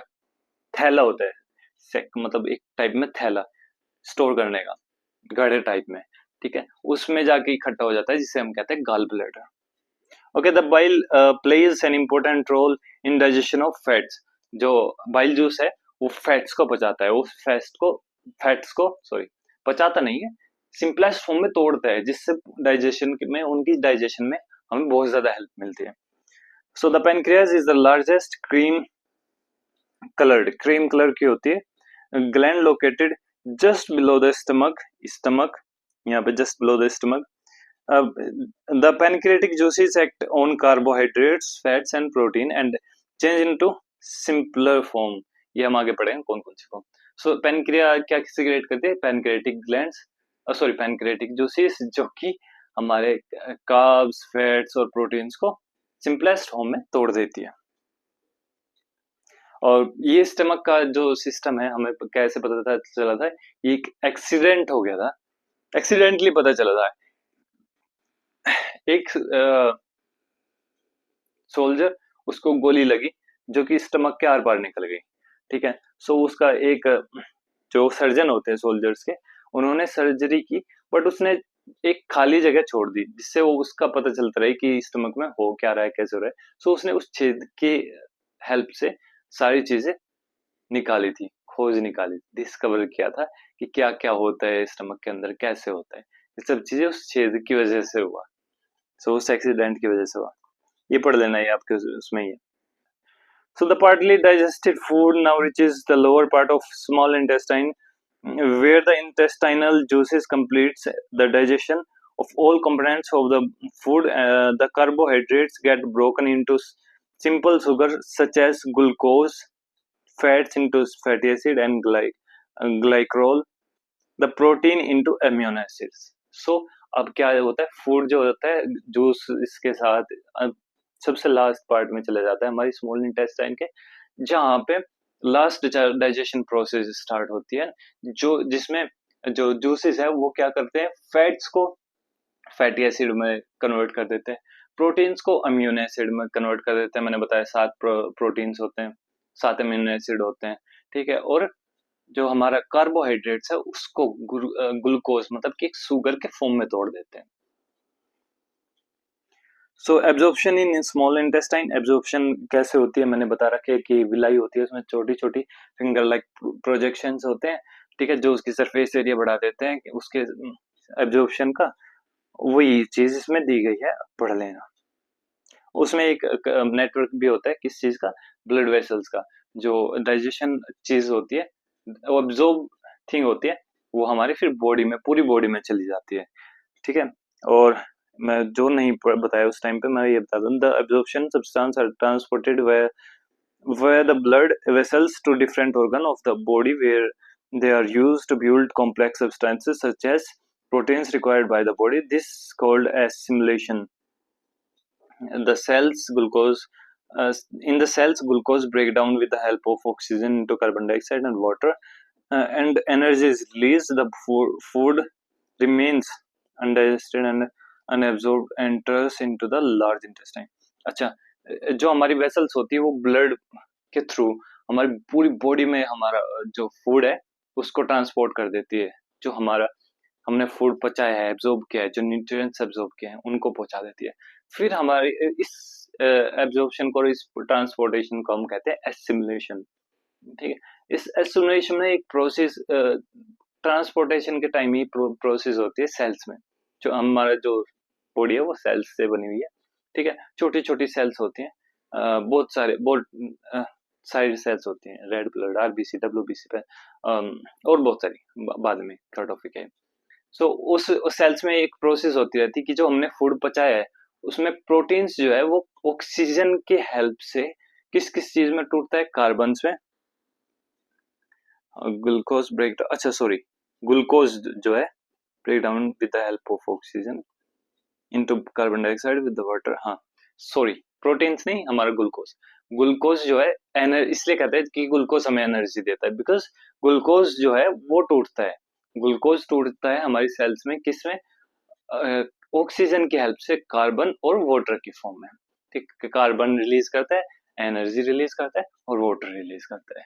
थैला होता है, सैक मतलब एक टाइप में थैला स्टोर करने का, घड़े टाइप में, ठीक है, उसमें जाके इकट्ठा हो जाता है, जिसे हम कहते हैं gall bladder. Okay, the bile plays an important role in digestion of fats, जो बाइल जूस है वो फैट्स को पचाता है, वो फैट्स को सॉरी पचाता नहीं है, सिंपलेस्ट फॉर्म में तोड़ता है, जिससे डाइजेशन में, उनकी डाइजेशन में हमें बहुत ज्यादा हेल्प मिलती है। So the pancreas is the largest cream colour की होती है gland located just below the stomach, यहाँ पे just below the stomach. The pancreatic juices act on carbohydrates, fats and protein and change into simpler form। ये हम आगे पढ़ेंगे कौन कौन सी फॉर्म। सो पेनक्रिया क्या सिक्रेट करते हैं, pancreatic glands, sorry pancreatic juices, जो कि हमारे कार्ब्स, फैट्स और प्रोटीन्स को सिंपलेस्ट फॉर्म में तोड़ देती है। और ये स्टमक का जो सिस्टम है, हमें कैसे पता चला था, ये एक एक्सीडेंट हो गया था, एक्सीडेंटली पता चला था। एक सोल्जर, उसको गोली लगी जो कि स्टमक के आर पार निकल गई, ठीक है। सो उसका एक जो सर्जन होते हैं सोल्जर्स के, उन्होंने सर्जरी की, बट उसने एक खाली जगह छोड़ दी, जिससे वो उसका पता चलता रहे कि स्टमक में हो क्या रहा है, कैसे हो रहा है। सो उसने उस छेद के हेल्प से सारी चीजें निकाली थी, खोज निकाली, डिस्कवर किया था कि क्या क्या होता है स्टमक के अंदर, कैसे होता है, ये सब चीजें उस छेद की वजह से हुआ। सो उस एक्सीडेंट की वजह से हुआ। ये पढ़ लेना है आपके उसमें ही है। So the partly digested food now reaches the lower part of small intestine, where the intestinal juices completes the digestion of all components of the food. The carbohydrates get broken into simple sugars such as glucose, fats into fatty acid and glycol the protein into amino acids. So अब क्या होता है, फूड जो होता है जूस इसके साथ अब सबसे लास्ट पार्ट में चला जाता है हमारी स्मॉल इंटेस्टाइन के, जहाँ पे लास्ट डाइजेशन प्रोसेस स्टार्ट होती है, जो जिसमें जो जूसेस है वो क्या करते हैं, फैट्स को फैटी एसिड में कन्वर्ट कर देते हैं, प्रोटीन्स को अम्यूनो एसिड में कन्वर्ट कर देते हैं। मैंने बताया 7 प्रोटीन्स होते हैं, 7 अम्यूनो एसिड होते हैं, ठीक है। और जो हमारा कार्बोहाइड्रेट्स है उसको ग्लूकोज मतलब कि शुगर के फॉर्म में तोड़ देते हैं। So absorption in small intestine, absorption कैसे होती है मैंने बता रखा है कि विलाई होती है, उसमें छोटी छोटी फिंगर लाइक प्रोजेक्शंस होते हैं, ठीक है, जो उसकी सरफेस एरिया बढ़ा देते हैं उसके एब्जॉर्प्शन का। वही चीज इसमें दी गई है, पढ़ लेना। उसमें एक नेटवर्क भी होता है किस चीज का, ब्लड वेसल्स का। जो डाइजेशन चीज होती है, ऑब्जॉर्ब थिंग होती है, वो हमारी फिर बॉडी में पूरी बॉडी में चली जाती है, ठीक है। और मैं जो नहीं बताया उस टाइम पे मैं ये बता दूं, the absorption substance are transported where the blood vessels to different organ of the body where they are used to build complex substances such as proteins required by the body. This called assimilation. The cells glucose in the cells glucose break down with the help of oxygen into carbon dioxide and water, and energy is released. The food remains undigested and unabsorbed enters into the large intestine. अच्छा, जो हमारी वेसल्स होती है वो ब्लड के थ्रू हमारी पूरी बॉडी में हमारा जो फूड है उसको ट्रांसपोर्ट कर देती है। जो हमारा हमने फूड पचाया है, एब्जॉर्ब किया है, जो न्यूट्रिएंट्स एब्जॉर्ब किए हैं उनको पहुंचा देती है। फिर हमारे इस एब्जॉर्प्शन को, इस ट्रांसपोर्टेशन को हम कहते हैं एसिमिलेशन, ठीक है। इस एसिमिलेशन में एक प्रोसेस ट्रांसपोर्टेशन के टाइम ही प्रोसेस होती है सेल्स में। जो हमारा जो बॉडी है वो सेल्स से बनी हुई है, ठीक है। छोटी छोटी सेल्स होती हैं, बहुत सारे बहुत सारी सेल्स होती हैं, रेड ब्लड, आरबीसी, डब्ल्यूबीसी पे और बहुत सारी बाद में का टॉपिक है। सो उस सेल्स में एक प्रोसेस होती रहती है कि जो हमने फूड पचाया है उसमें प्रोटीन्स जो है वो ऑक्सीजन के हेल्प से किस किस चीज में टूटता है, कार्बन में, ग्लूकोज ब्रेक, अच्छा सॉरी, ग्लूकोज जो है break down with the help of oxygen into carbon dioxide with the water. हाँ सॉरी, प्रोटीन्स नहीं, हमारा ग्लूकोज। ग्लूकोज जो है इसलिए कहते हैं कि ग्लूकोज हमें एनर्जी देता है, बिकॉज ग्लूकोज जो है वो टूटता है, ग्लूकोज टूटता है हमारी सेल्स में किसमें, ऑक्सीजन की हेल्प से, कार्बन और वाटर की फॉर्म में, ठीक। कार्बन रिलीज करता है, एनर्जी रिलीज करता है और वाटर रिलीज करता है।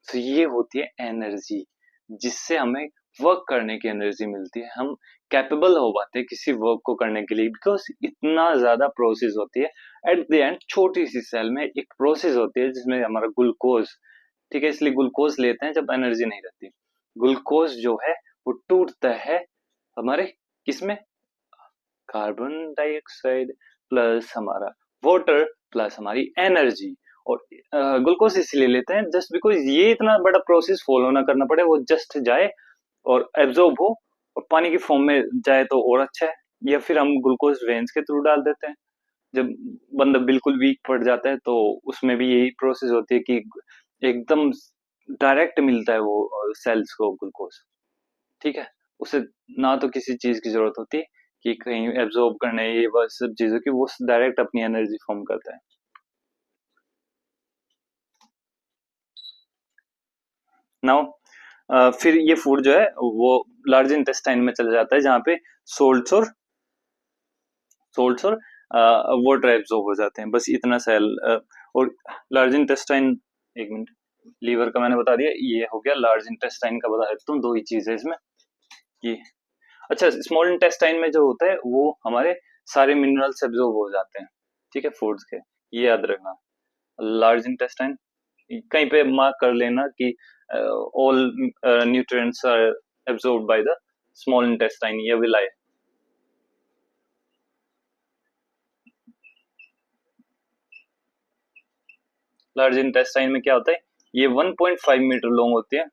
तो ये होती है एनर्जी, जिससे हमें वर्क करने की एनर्जी मिलती है, हम कैपेबल हो पाते हैं किसी वर्क को करने के लिए, बिकॉज इतना ज्यादा प्रोसेस होती है। एट द एंड छोटी सी सेल में एक प्रोसेस होती है जिसमें हमारा ग्लूकोज, ठीक है, इसलिए ग्लूकोज लेते हैं जब एनर्जी नहीं रहती। ग्लूकोज जो है वो टूटता है हमारे किसमें, कार्बन डाइऑक्साइड प्लस हमारा वाटर प्लस हमारी एनर्जी। और ग्लूकोज इसलिए लेते हैं जस्ट बिकॉज ये इतना बड़ा प्रोसेस फॉलो ना करना पड़े, वो जस्ट जाए और एब्जॉर्ब हो और पानी की फॉर्म में जाए तो और अच्छा है। या फिर हम ग्लूकोज वेन्स के थ्रू डाल देते हैं, जब बंदा बिल्कुल वीक पड़ जाता है तो उसमें भी यही प्रोसेस होती है कि एकदम डायरेक्ट मिलता है वो सेल्स को ग्लूकोज, ठीक है। उसे ना तो किसी चीज की जरूरत होती है कि कहीं एब्जॉर्ब करने, ये बस सब चीजों की, वो डायरेक्ट अपनी एनर्जी फॉर्म करता है। नाउ फिर ये फूड जो है वो लार्ज इंटेस्टाइन में चला जाता है, जहाँ पे सोल्ट्स और वाटर एब्जॉर्ब हो जाते हैं, बस इतना सेल। और लार्ज इंटेस्टाइन, एक मिनट, लीवर का मैंने बता दिया, ये हो गया। लार्ज इंटेस्टाइन का बता देता हूँ, दो ही चीज है इसमें कि, अच्छा, स्मॉल इंटेस्टाइन में जो होता है वो हमारे सारे मिनरल्स एब्जॉर्ब हो जाते हैं, ठीक है, फूड्स के, ये याद रखना। लार्ज इंटेस्टाइन कहीं पे मार्क कर लेना कि all nutrients are absorbed by the small intestine या विलाई। लार्ज इंटेस्टाइन में क्या होता है, ये 1.5 मीटर लॉन्ग होती है,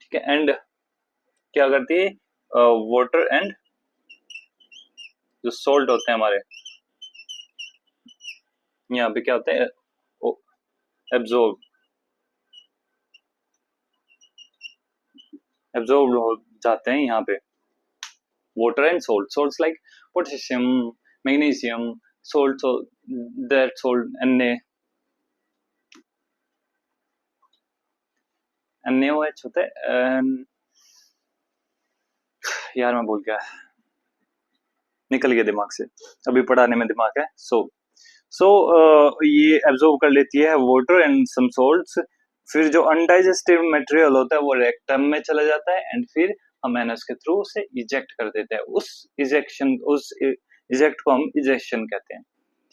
ठीक है। एंड क्या करती है, वाटर एंड जो सॉल्ट होते हैं हमारे, यहाँ पे क्या होता है, एब्जॉर्ब एब्जॉर्ब हो जाते हैं यहाँ पे water and salts like potassium, magnesium, salt, that salt NaOH होता है। यार मैं भूल गया, निकल गया दिमाग से, अभी पढ़ाने में दिमाग है। सो ये एब्जॉर्ब कर लेती है वाटर एंड सम सॉल्ट्स। फिर जो अनडाइजेस्टिव मटेरियल होता है वो रेक्टम में चला जाता है एंड फिर हम एनस के थ्रू उसे इजेक्ट कर देते हैं। उस इजेक्ट को हम इजेक्शन कहते हैं।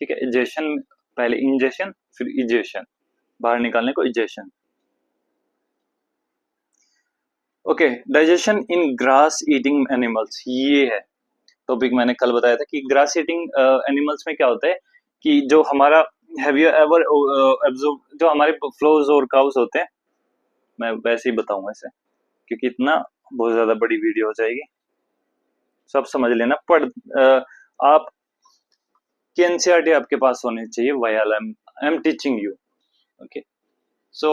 ठीक है, इजेक्शन, पहले इंजेक्शन फिर इजेक्शन, बाहर निकालने को इजेक्शन। ओके, डाइजेशन इन ग्रास ईटिंग एनिमल्स, ये है टॉपिक। मैंने कल बताया था कि ग्रास ईटिंग एनिमल्स में क्या होता है कि जो हमारा, हैव यू एवर ऑब्जर्व, जो हमारे फ्लोज और काउस होते हैं, मैं वैसे ही बताऊंगा इसे क्योंकि इतना बहुत ज्यादा बड़ी वीडियो हो जाएगी, सब समझ लेना। आप की एनसीईआरटी आपके पास होनी चाहिए while I am teaching you. Okay, so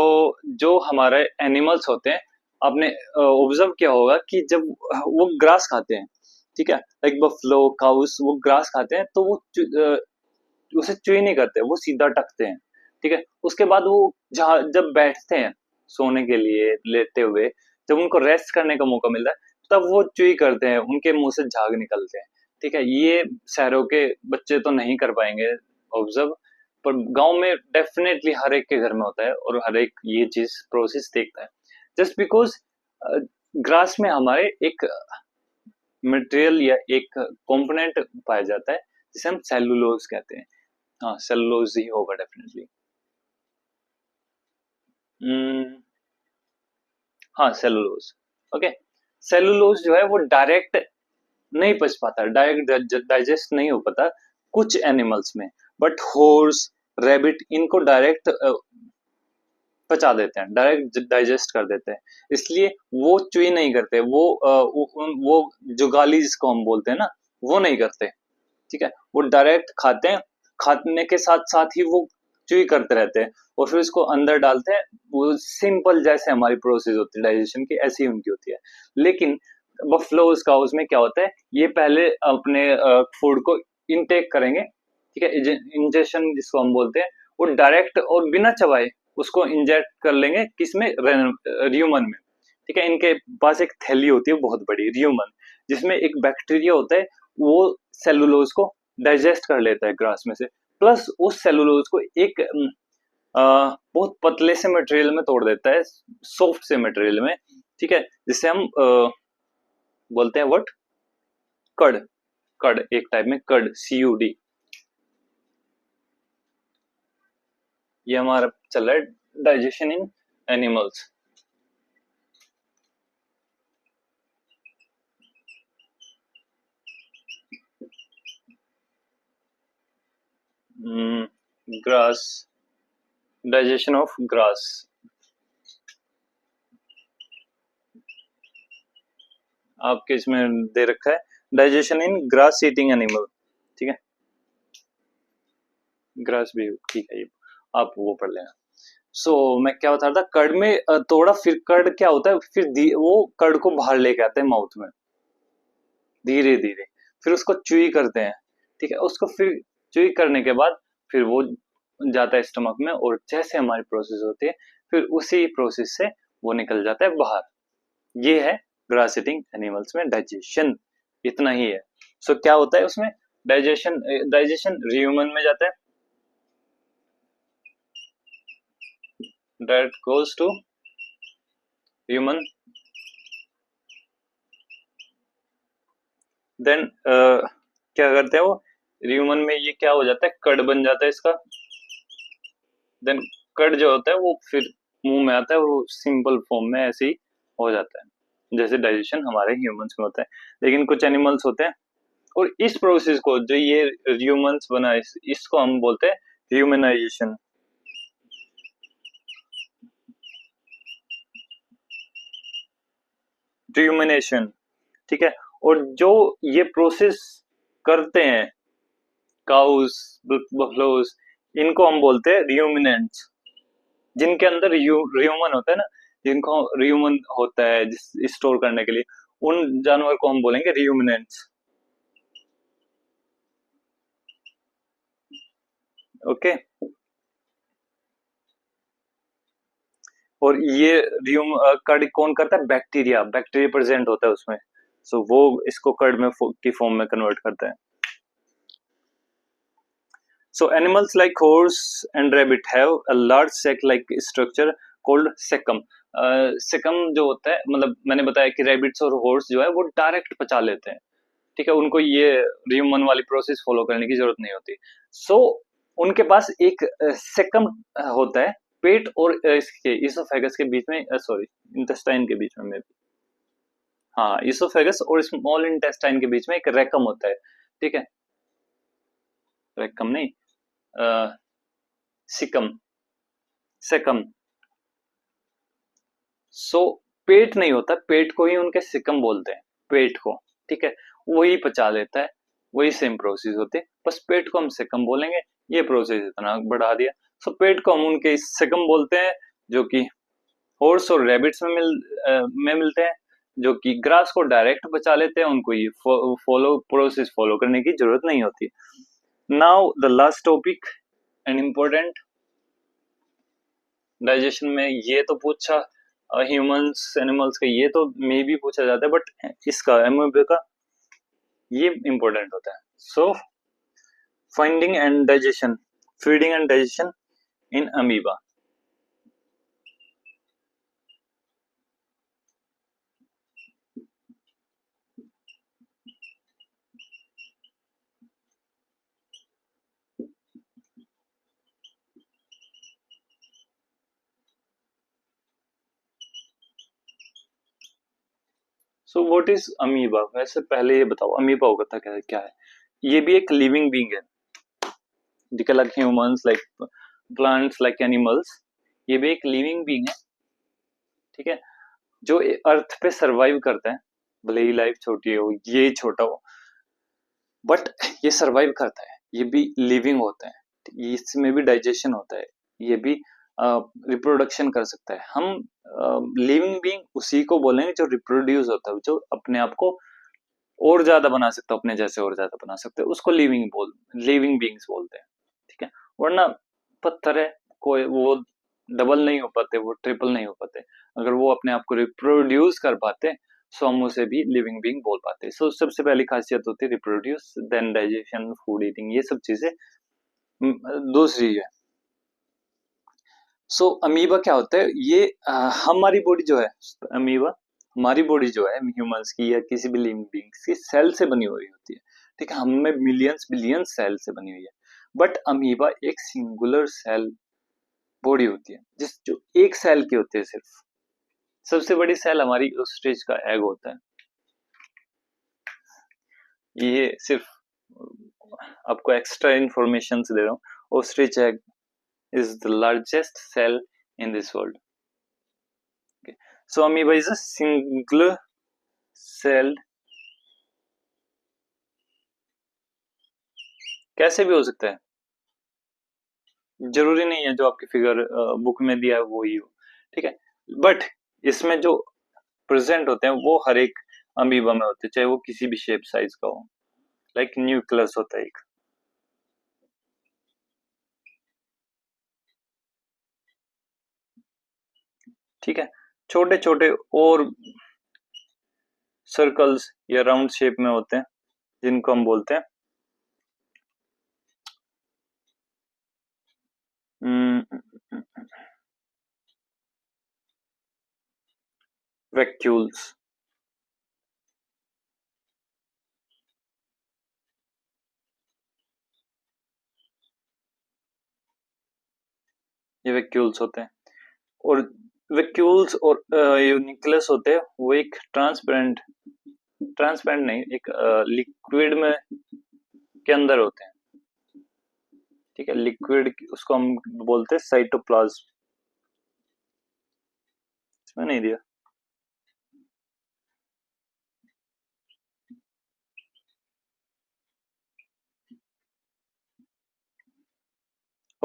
जो हमारे एनिमल्स होते हैं, आपने ऑब्जर्व किया होगा कि जब वो ग्रास खाते हैं, ठीक है, लाइक बफलो काउस, वो ग्रास खाते हैं तो वो उसे च्यूई नहीं करते, वो सीधा टकते हैं। ठीक है, उसके बाद वो जब बैठते हैं सोने के लिए लेटे हुए, जब उनको रेस्ट करने का मौका मिलता है तब वो च्यूई करते हैं, उनके मुंह से झाग निकलते हैं। ठीक है, ये शहरों के बच्चे तो नहीं कर पाएंगे ऑब्जर्व, पर गांव में डेफिनेटली हर एक के घर में होता है और हर एक ये चीज प्रोसेस देखता है। जस्ट बिकॉज ग्रास में हमारे एक मटेरियल या एक कंपोनेंट पाया जाता है जिसे हम सेलुलोज कहते हैं। हाँ, सेलुलोज ही होगा डेफिनेटली। हाँ, सेलुलोज। ओके, सेलुलोज जो है वो डायरेक्ट नहीं पच पाता, डायरेक्ट डाइजेस्ट नहीं हो पाता कुछ एनिमल्स में, बट हॉर्स, रैबिट, इनको डायरेक्ट पचा देते हैं, डायरेक्ट डाइजेस्ट कर देते हैं। इसलिए वो च्यूई नहीं करते, वो जुगाली जिसको हम बोलते हैं ना, वो नहीं करते। ठीक है, वो डायरेक्ट खाते हैं, खाने के साथ साथ ही वो च्यूई करते रहते हैं और फिर उसको अंदर डालते हैं। वो सिंपल जैसे हमारी प्रोसेस होती है डाइजेशन की, ऐसी उनकी होती है। लेकिन बफलोज काउस में क्या होता है, ये पहले अपने फूड को इनटेक करेंगे। ठीक है, इंजेक्शन जिसको हम बोलते हैं, वो डायरेक्ट और बिना चबाए उसको इंजेक्ट कर लेंगे, किसमें, र्यूमन में। ठीक है, इनके पास एक थैली होती है बहुत बड़ी, र्यूमन, जिसमें एक बैक्टीरिया होता है, वो सेलुलोज को डाइजेस्ट कर लेता है ग्रास में से, प्लस उस सेलुलोज को एक बहुत पतले से मटेरियल में तोड़ देता है, सॉफ्ट से मटेरियल में। ठीक है, जिसे हम बोलते हैं व्हाट, कड। कड, एक टाइप में कड, CUD। ये हमारा चल रहा है digestion in animals. Grass, digestion of grass. आपके इसमें दे रखा है डाइजेशन इन ग्रास ईटिंग एनिमल। ठीक है, ग्रास भी ठीक है, ये आप वो पढ़ लेना। मैं क्या बता रहा था, कर्ड में तोड़ा, फिर कर्ड क्या होता है, फिर वो कर्ड को बाहर लेके आते हैं माउथ में धीरे धीरे, फिर उसको च्यूई करते हैं। ठीक है, उसको फिर च्यूई करने के बाद फिर वो जाता है स्टमक में, और जैसे हमारी प्रोसेस होती है फिर उसी प्रोसेस से वो निकल जाता है बाहर। ये है ग्रास ईटिंग एनिमल्स में डाइजेशन, इतना ही है। क्या होता है उसमें, डाइजेशन डाइजेशन ह्यूमन में जाता है, direct goes to human, then क्या करते हैं वो, ह्यूमन में ये क्या हो जाता है, कड बन जाता है इसका। देन कड जो होता है वो फिर मुंह में आता है और वो सिंपल फॉर्म में ऐसे ही हो जाता है, जैसे डाइजेशन हमारे ह्यूमंस में होता है। लेकिन कुछ एनिमल्स होते हैं, और इस प्रोसेस को जो ये ह्यूमंस बना इसको हम बोलते हैं ह्यूमनाइजेशन। ह्यूमनेशन। ठीक है, और जो ये प्रोसेस करते हैं काउस, बफलोस, इनको हम बोलते हैं र्यूमिनेंट्स, जिनके अंदर र्यूमन होता है ना, जिनको र्यूमन होता है जिस स्टोर करने के लिए, उन जानवर को हम बोलेंगे र्यूमिनेंट्स। ओके। और ये कर्ड कौन करता है? बैक्टीरिया, बैक्टीरिया प्रेजेंट होता है उसमें, सो वो इसको कर्ड में की फॉर्म में कन्वर्ट करता है। So animals like horse and rabbit have a large sac-like structure called cecum. Caecum जो होता है, मतलब मैंने बताया कि रैबिट्स और हॉर्स जो है वो डायरेक्ट पचा लेते हैं, ठीक है, उनको ये ह्यूमन वाली प्रोसेस फॉलो करने की जरूरत नहीं होती। सो उनके पास एक सेकम होता है, पेट और इसके इसोफेगस के बीच में, सॉरी इंटेस्टाइन के बीच में maybe। हाँ, इसोफेगस और स्मॉल इंटेस्टाइन के बीच में एक रेकम होता है, ठीक है, रेकम नहीं, सिकम, सेकम। सो पेट नहीं होता, पेट को ही उनके सिकम बोलते हैं, पेट को, ठीक है, वही पचा लेता है, वही सेम प्रोसेस होती है, बस पेट को हम सिकम बोलेंगे, ये प्रोसेस इतना बढ़ा दिया। सो पेट को हम उनके सिकम बोलते हैं, जो कि हॉर्स और रैबिट्स में मिलते हैं, जो कि ग्रास को डायरेक्ट पचा लेते हैं, उनको ये प्रोसेस फॉलो करने की जरूरत नहीं होती। Now the last topic and important, digestion में ये तो पूछा, ह्यूमंस एनिमल्स का ये तो मे भी पूछा जाता है, बट इसका एमोबे का ये इंपॉर्टेंट होता है। So finding and digestion, feeding and digestion in amoeba. So what is amoeba? वैसे पहले ये बताओ अमीबा होता क्या है, क्या है? ये भी एक लिविंग बीइंग है, like humans, like plants, like animals, ये भी एक लिविंग बीइंग है, ठीक है, जो अर्थ पे सरवाइव करता है, भले ही लाइफ छोटी हो, ये छोटा हो, बट ये सरवाइव करता है, ये भी लिविंग होता है, इसमें भी डाइजेशन होता है, ये भी रिप्रोडक्शन कर सकता है। हम लिविंग बीइंग उसी को बोलेंगे जो रिप्रोड्यूस होता है, जो अपने आप को और ज्यादा बना सकता है, अपने जैसे और ज्यादा बना सकते हैं, उसको लिविंग बीइंग्स बोलते हैं, ठीक है। वरना पत्थर है, कोई वो डबल नहीं हो पाते, वो ट्रिपल नहीं हो पाते, अगर वो अपने आप को रिप्रोड्यूस कर पाते, सो हम उसे भी लिविंग बीइंग बोल पाते हैं। सो सबसे पहली खासियत होती है reproduce, then digestion, food eating, ये सब चीजें दूसरी है। सो अमीबा क्या होता है? ये हमारी बॉडी जो है, अमीबा हमारी बॉडी जो है ह्यूमंस की या किसी भी लिविंग बीइंग्स की, सेल से बनी हुई होती है, ठीक है, हमें मिलियंस बिलियंस सेल से बनी हुई है, बट अमीबा एक सिंगुलर सेल बॉडी होती है, जिस जो एक सेल की होती है सिर्फ। सबसे बड़ी सेल हमारी ओस्ट्रिच का एग होता है, ये सिर्फ आपको एक्स्ट्रा इंफॉर्मेशन दे रहा हूँ। Ostrich egg is the largest cell in this world. Okay. So amoeba is a single celled, कैसे भी हो सकता है, जरूरी नहीं है जो आपकी फिगर बुक में दिया है वो ही हो, ठीक है, बट इसमें जो प्रेजेंट होते हैं वो हर एक अमीबा में होते हैं, चाहे वो किसी भी शेप साइज का हो, लाइक न्यूक्लियस होता है एक, ठीक है, छोटे छोटे और सर्कल्स या राउंड शेप में होते हैं, जिनको हम बोलते हैं वैक्यूल्स। ये वैक्यूल्स होते हैं, और वैक्यूल्स और ये न्यूक्लियस होते हैं, वो एक ट्रांसपेरेंट, ट्रांसपेरेंट नहीं, एक लिक्विड में के अंदर होते हैं, ठीक है, लिक्विड उसको हम बोलते हैं साइटोप्लाज्म। इसमें नहीं दिया,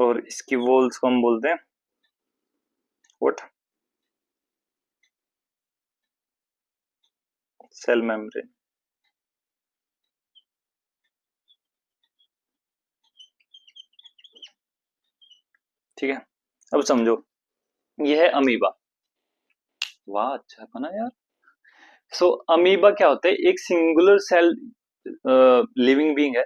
और इसकी वॉल्स को हम बोलते हैं व्हाट, सेल मेम्ब्रेन। ठीक है, अब समझो, ये है अमीबा। वाह अच्छा बना यार। सो अमीबा क्या होता है, एक सिंगुलर सेल लिविंग बीइंग है,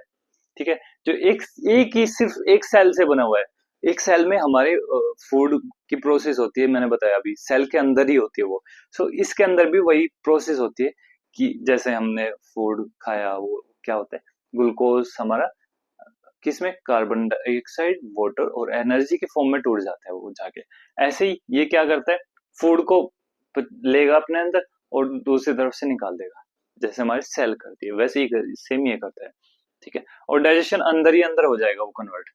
ठीक है, जो एक ही सिर्फ एक सेल से बना हुआ है। एक सेल में हमारे फूड की प्रोसेस होती है, मैंने बताया अभी सेल के अंदर ही होती है वो। सो इसके अंदर भी वही प्रोसेस होती है कि जैसे हमने फूड खाया, वो क्या होता है, ग्लूकोज हमारा किसमें, कार्बन डाइऑक्साइड, वाटर और एनर्जी के फॉर्म में टूट जाता है वो जाके। ऐसे ही ये क्या करता है, फूड को लेगा अपने अंदर और दूसरी तरफ से निकाल देगा, जैसे हमारी सेल करती है वैसे ही सेम ये करता है। ठीक है, और डाइजेशन अंदर ही अंदर हो जाएगा वो कन्वर्ट।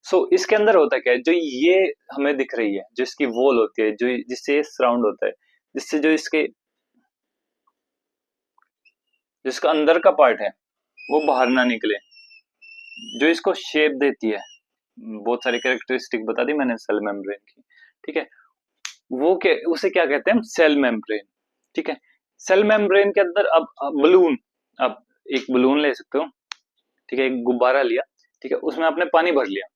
सो इसके अंदर होता क्या है, जो ये हमें दिख रही है, जो इसकी वॉल होती है, जो जिससे सराउंड होता है, जिससे जो इसके जिसका अंदर का पार्ट है वो बाहर ना निकले, जो इसको शेप देती है, बहुत सारी कैरेक्टरिस्टिक बता दी मैंने सेल मेम्ब्रेन की। ठीक है, वो क्या, उसे क्या कहते हैं, सेल मेम्ब्रेन। ठीक है, सेल मेम्ब्रेन के अंदर अब बलून, अब एक बलून ले सकते हो, ठीक है, एक गुब्बारा लिया, ठीक है, उसमें आपने पानी भर लिया।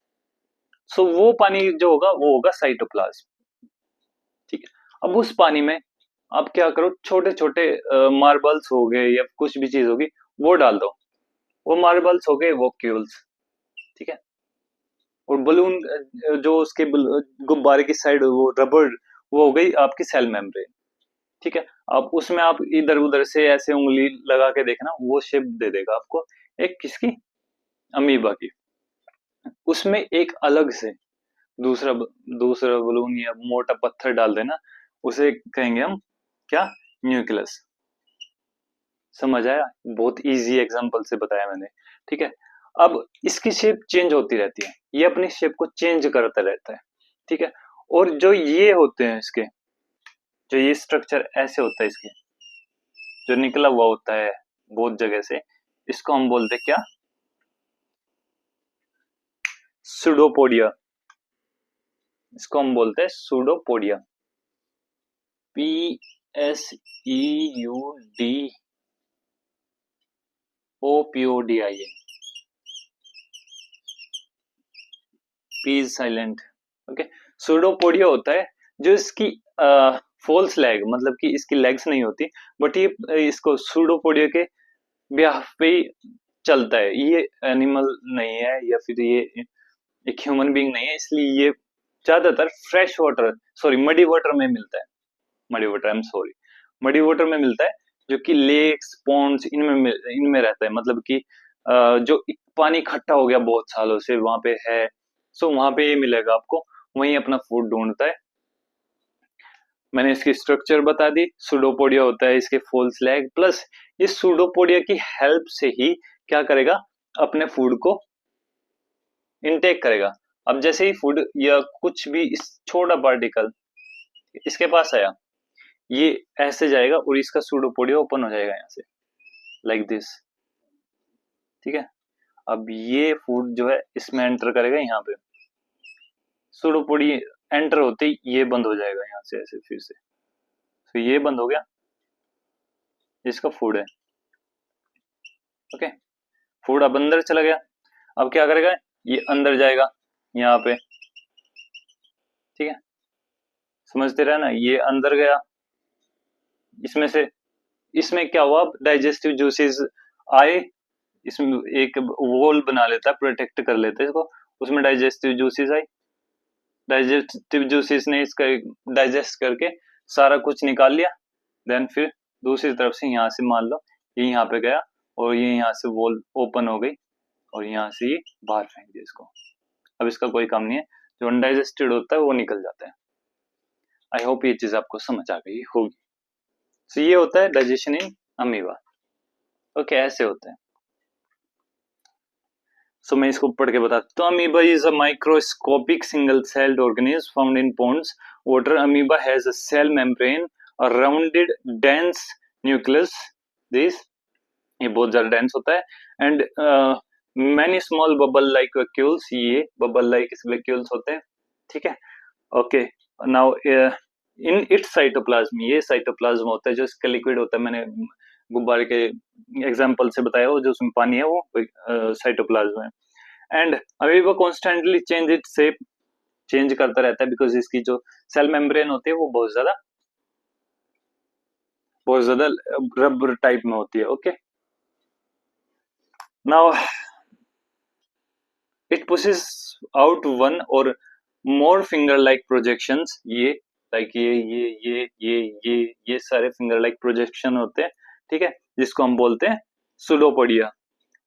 सो वो पानी जो होगा वो होगा साइटोप्लाज्म। ठीक है, अब उस पानी में आप क्या करो, छोटे छोटे मार्बल्स हो गए या कुछ भी चीज होगी वो डाल दो, वो मार्बल्स हो गए वो क्यूल्स। ठीक है, और बलून जो उसके गुब्बारे की साइड वो रबर, वो हो गई आपकी सेल मेम्ब्रेन। ठीक है, अब उसमें आप इधर उधर से ऐसे उंगली लगा के देखना, वो शेप दे देगा आपको एक किसकी, अमीबा की। उसमें एक अलग से दूसरा दूसरा बलून या मोटा पत्थर डाल देना, उसे कहेंगे हम क्या, न्यूक्लियस। समझ आया, बहुत इजी एग्जांपल से बताया मैंने। ठीक है, अब इसकी शेप चेंज होती रहती है, ये अपनी शेप को चेंज करता रहता है। ठीक है, और जो ये होते हैं इसके, जो ये स्ट्रक्चर ऐसे होता है इसके, जो निकला हुआ होता है बहुत जगह से, इसको हम बोलते हैं क्या, सुडोपोडिया। इसको हम बोलते हैं pseudopodia, PSEUDOPODIA, P silent. Okay, pseudopodia होता है जो इसकी फॉल्स लेग, मतलब कि इसकी लेग्स नहीं होती, बट ये इसको सुडोपोडिया के बिहाफ पे ही चलता है। ये एनिमल नहीं है या फिर ये एक ह्यूमन बीइंग नहीं है, इसलिए ये ज्यादातर fresh water, sorry muddy water में मिलता है। Muddy water, I am sorry, muddy water में मिलता है, जो कि लेक्स पॉन्ड्स इनमें रहता है, मतलब कि जो पानी इकट्ठा हो गया बहुत सालों से वहां पे है, सो वहां पे ये मिलेगा आपको, वहीं अपना फूड ढूंढता है। मैंने इसकी स्ट्रक्चर बता दी, सुडोपोडिया होता है इसके फॉल्स लेग, प्लस ये सुडोपोडिया की हेल्प से ही क्या करेगा, अपने फूड को इनटेक करेगा। अब जैसे ही फूड या कुछ भी इस छोटा पार्टिकल इसके पास आया, ये ऐसे जाएगा और इसका सूडोपोडिया ओपन हो जाएगा यहाँ से, लाइक दिस। ठीक है, अब ये फूड जो है इसमें एंटर करेगा यहाँ पे, सूडोपोडिया एंटर होते ही ये बंद हो जाएगा यहाँ से ऐसे फिर से। तो ये बंद हो गया, इसका फूड है। ओके, फूड अब अंदर चला गया, अब क्या करेगा, ये अंदर जाएगा यहाँ पे। ठीक है, समझते रहे ना, ये अंदर गया, इसमें से, इसमें क्या हुआ, डाइजेस्टिव जूसेस आए, इसमें एक वॉल बना लेता है, प्रोटेक्ट कर लेता है इसको, उसमें डाइजेस्टिव जूसेस आई, डाइजेस्टिव जूसेस ने इसका डाइजेस्ट करके सारा कुछ निकाल लिया। देन फिर दूसरी तरफ से यहाँ से मान लो ये यहाँ पे गया और ये यहाँ से वॉल ओपन हो गई और यहाँ से ये बाहर फेंक दिया इसको। अब इसका कोई काम नहीं है, जो अनडाइजेस्टेड होता है वो निकल जाता है। आई होप ये चीज आपको समझ आ गई होगी। तो ये होता है डाइजेशन इन अमीबा। ओके, ऐसे होता है। सो मैं इसको पढ़ के बताता हूँ। तो amoeba is a microscopic single celled organism found in ponds water. Amoeba has a cell membrane, a rounded dense nucleus, this, ये बहुत ज्यादा डेंस होता है, and many small bubble like vacuoles, ये बबल लाइक वैक्यूल्स होते हैं, ठीक है। Okay, now in its cytoplasm, ये साइटोप्लाज्म होता है जो इसका लिक्विड होता है, मैंने गुब्बारे के एग्जांपल से बताया, वो जो उसमें पानी है वो साइटोप्लाज्म है। And amoeba constantly change its shape, change करता रहता है बिकॉज इसकी जो सेल मेम्ब्रेन होती है वो बहुत ज्यादा रबर टाइप में होती है। Okay, now it pushes out one और मोर फिंगर लाइक प्रोजेक्शंस, ये लाइक ये सारे फिंगर लाइक प्रोजेक्शन होते हैं, ठीक है, जिसको हम बोलते हैं सुडोपोडिया।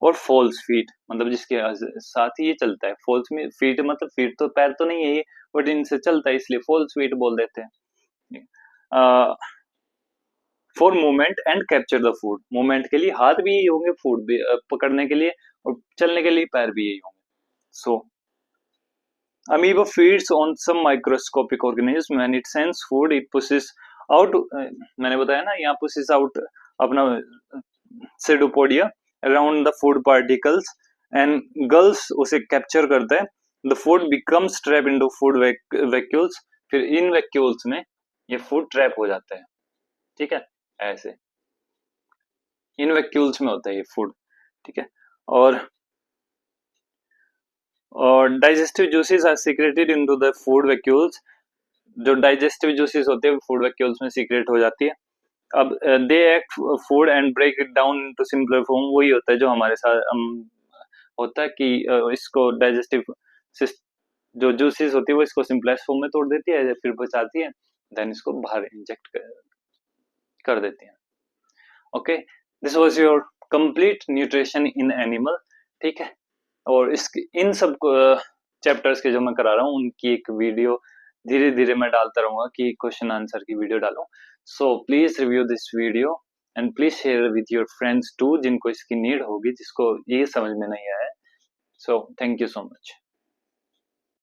और फॉल्स फीट, मतलब जिसके साथ ही ये चलता है, फॉल्स में फीट मतलब फीट तो पैर तो नहीं है ये, बट इनसे चलता है इसलिए फॉल्स फीट बोल देते हैं। For movement and capture the food, movement के लिए हाथ भी यही होंगे, फूड भी पकड़ने के लिए, और चलने के लिए पैर भी यही होंगे। सो amoeba feeds on some microscopic organism when it sends food it pushes out, मैंने बताया ना यहाँ pushes out अपना pseudopodia around the food particles and gulls उसे capture करता है, the food becomes trapped into food vacuoles, फिर इन vacuoles में ये food trap हो जाता है, ठीक है, ऐसे इन vacuoles में होता है ये food, ठीक है। और digestive juices are secreted into the food vacuoles, जो डाइजेस्टिव जूसेस होते हैं फूड वैक्यूल्स में सीक्रेट हो जाती है। अब they act food and break it down into simpler form, वही होता है जो हमारे साथ होता है कि इसको डाइजेस्टिव जो जूसेस होती है वो इसको सिंपलेस्ट फॉर्म में तोड़ देती है, फिर बचाती है, देन इसको बाहर इंजेक्ट कर देती है। Okay, this was your complete nutrition in animal, ठीक है। और इस इन सब चैप्टर्स के जो मैं करा रहा हूँ उनकी एक वीडियो धीरे धीरे मैं डालता रहूंगा कि क्वेश्चन आंसर की वीडियो डालूं। So please review this video and please share with your friends too, जिनको इसकी नीड होगी, जिसको ये समझ में नहीं आया है। So thank you so much.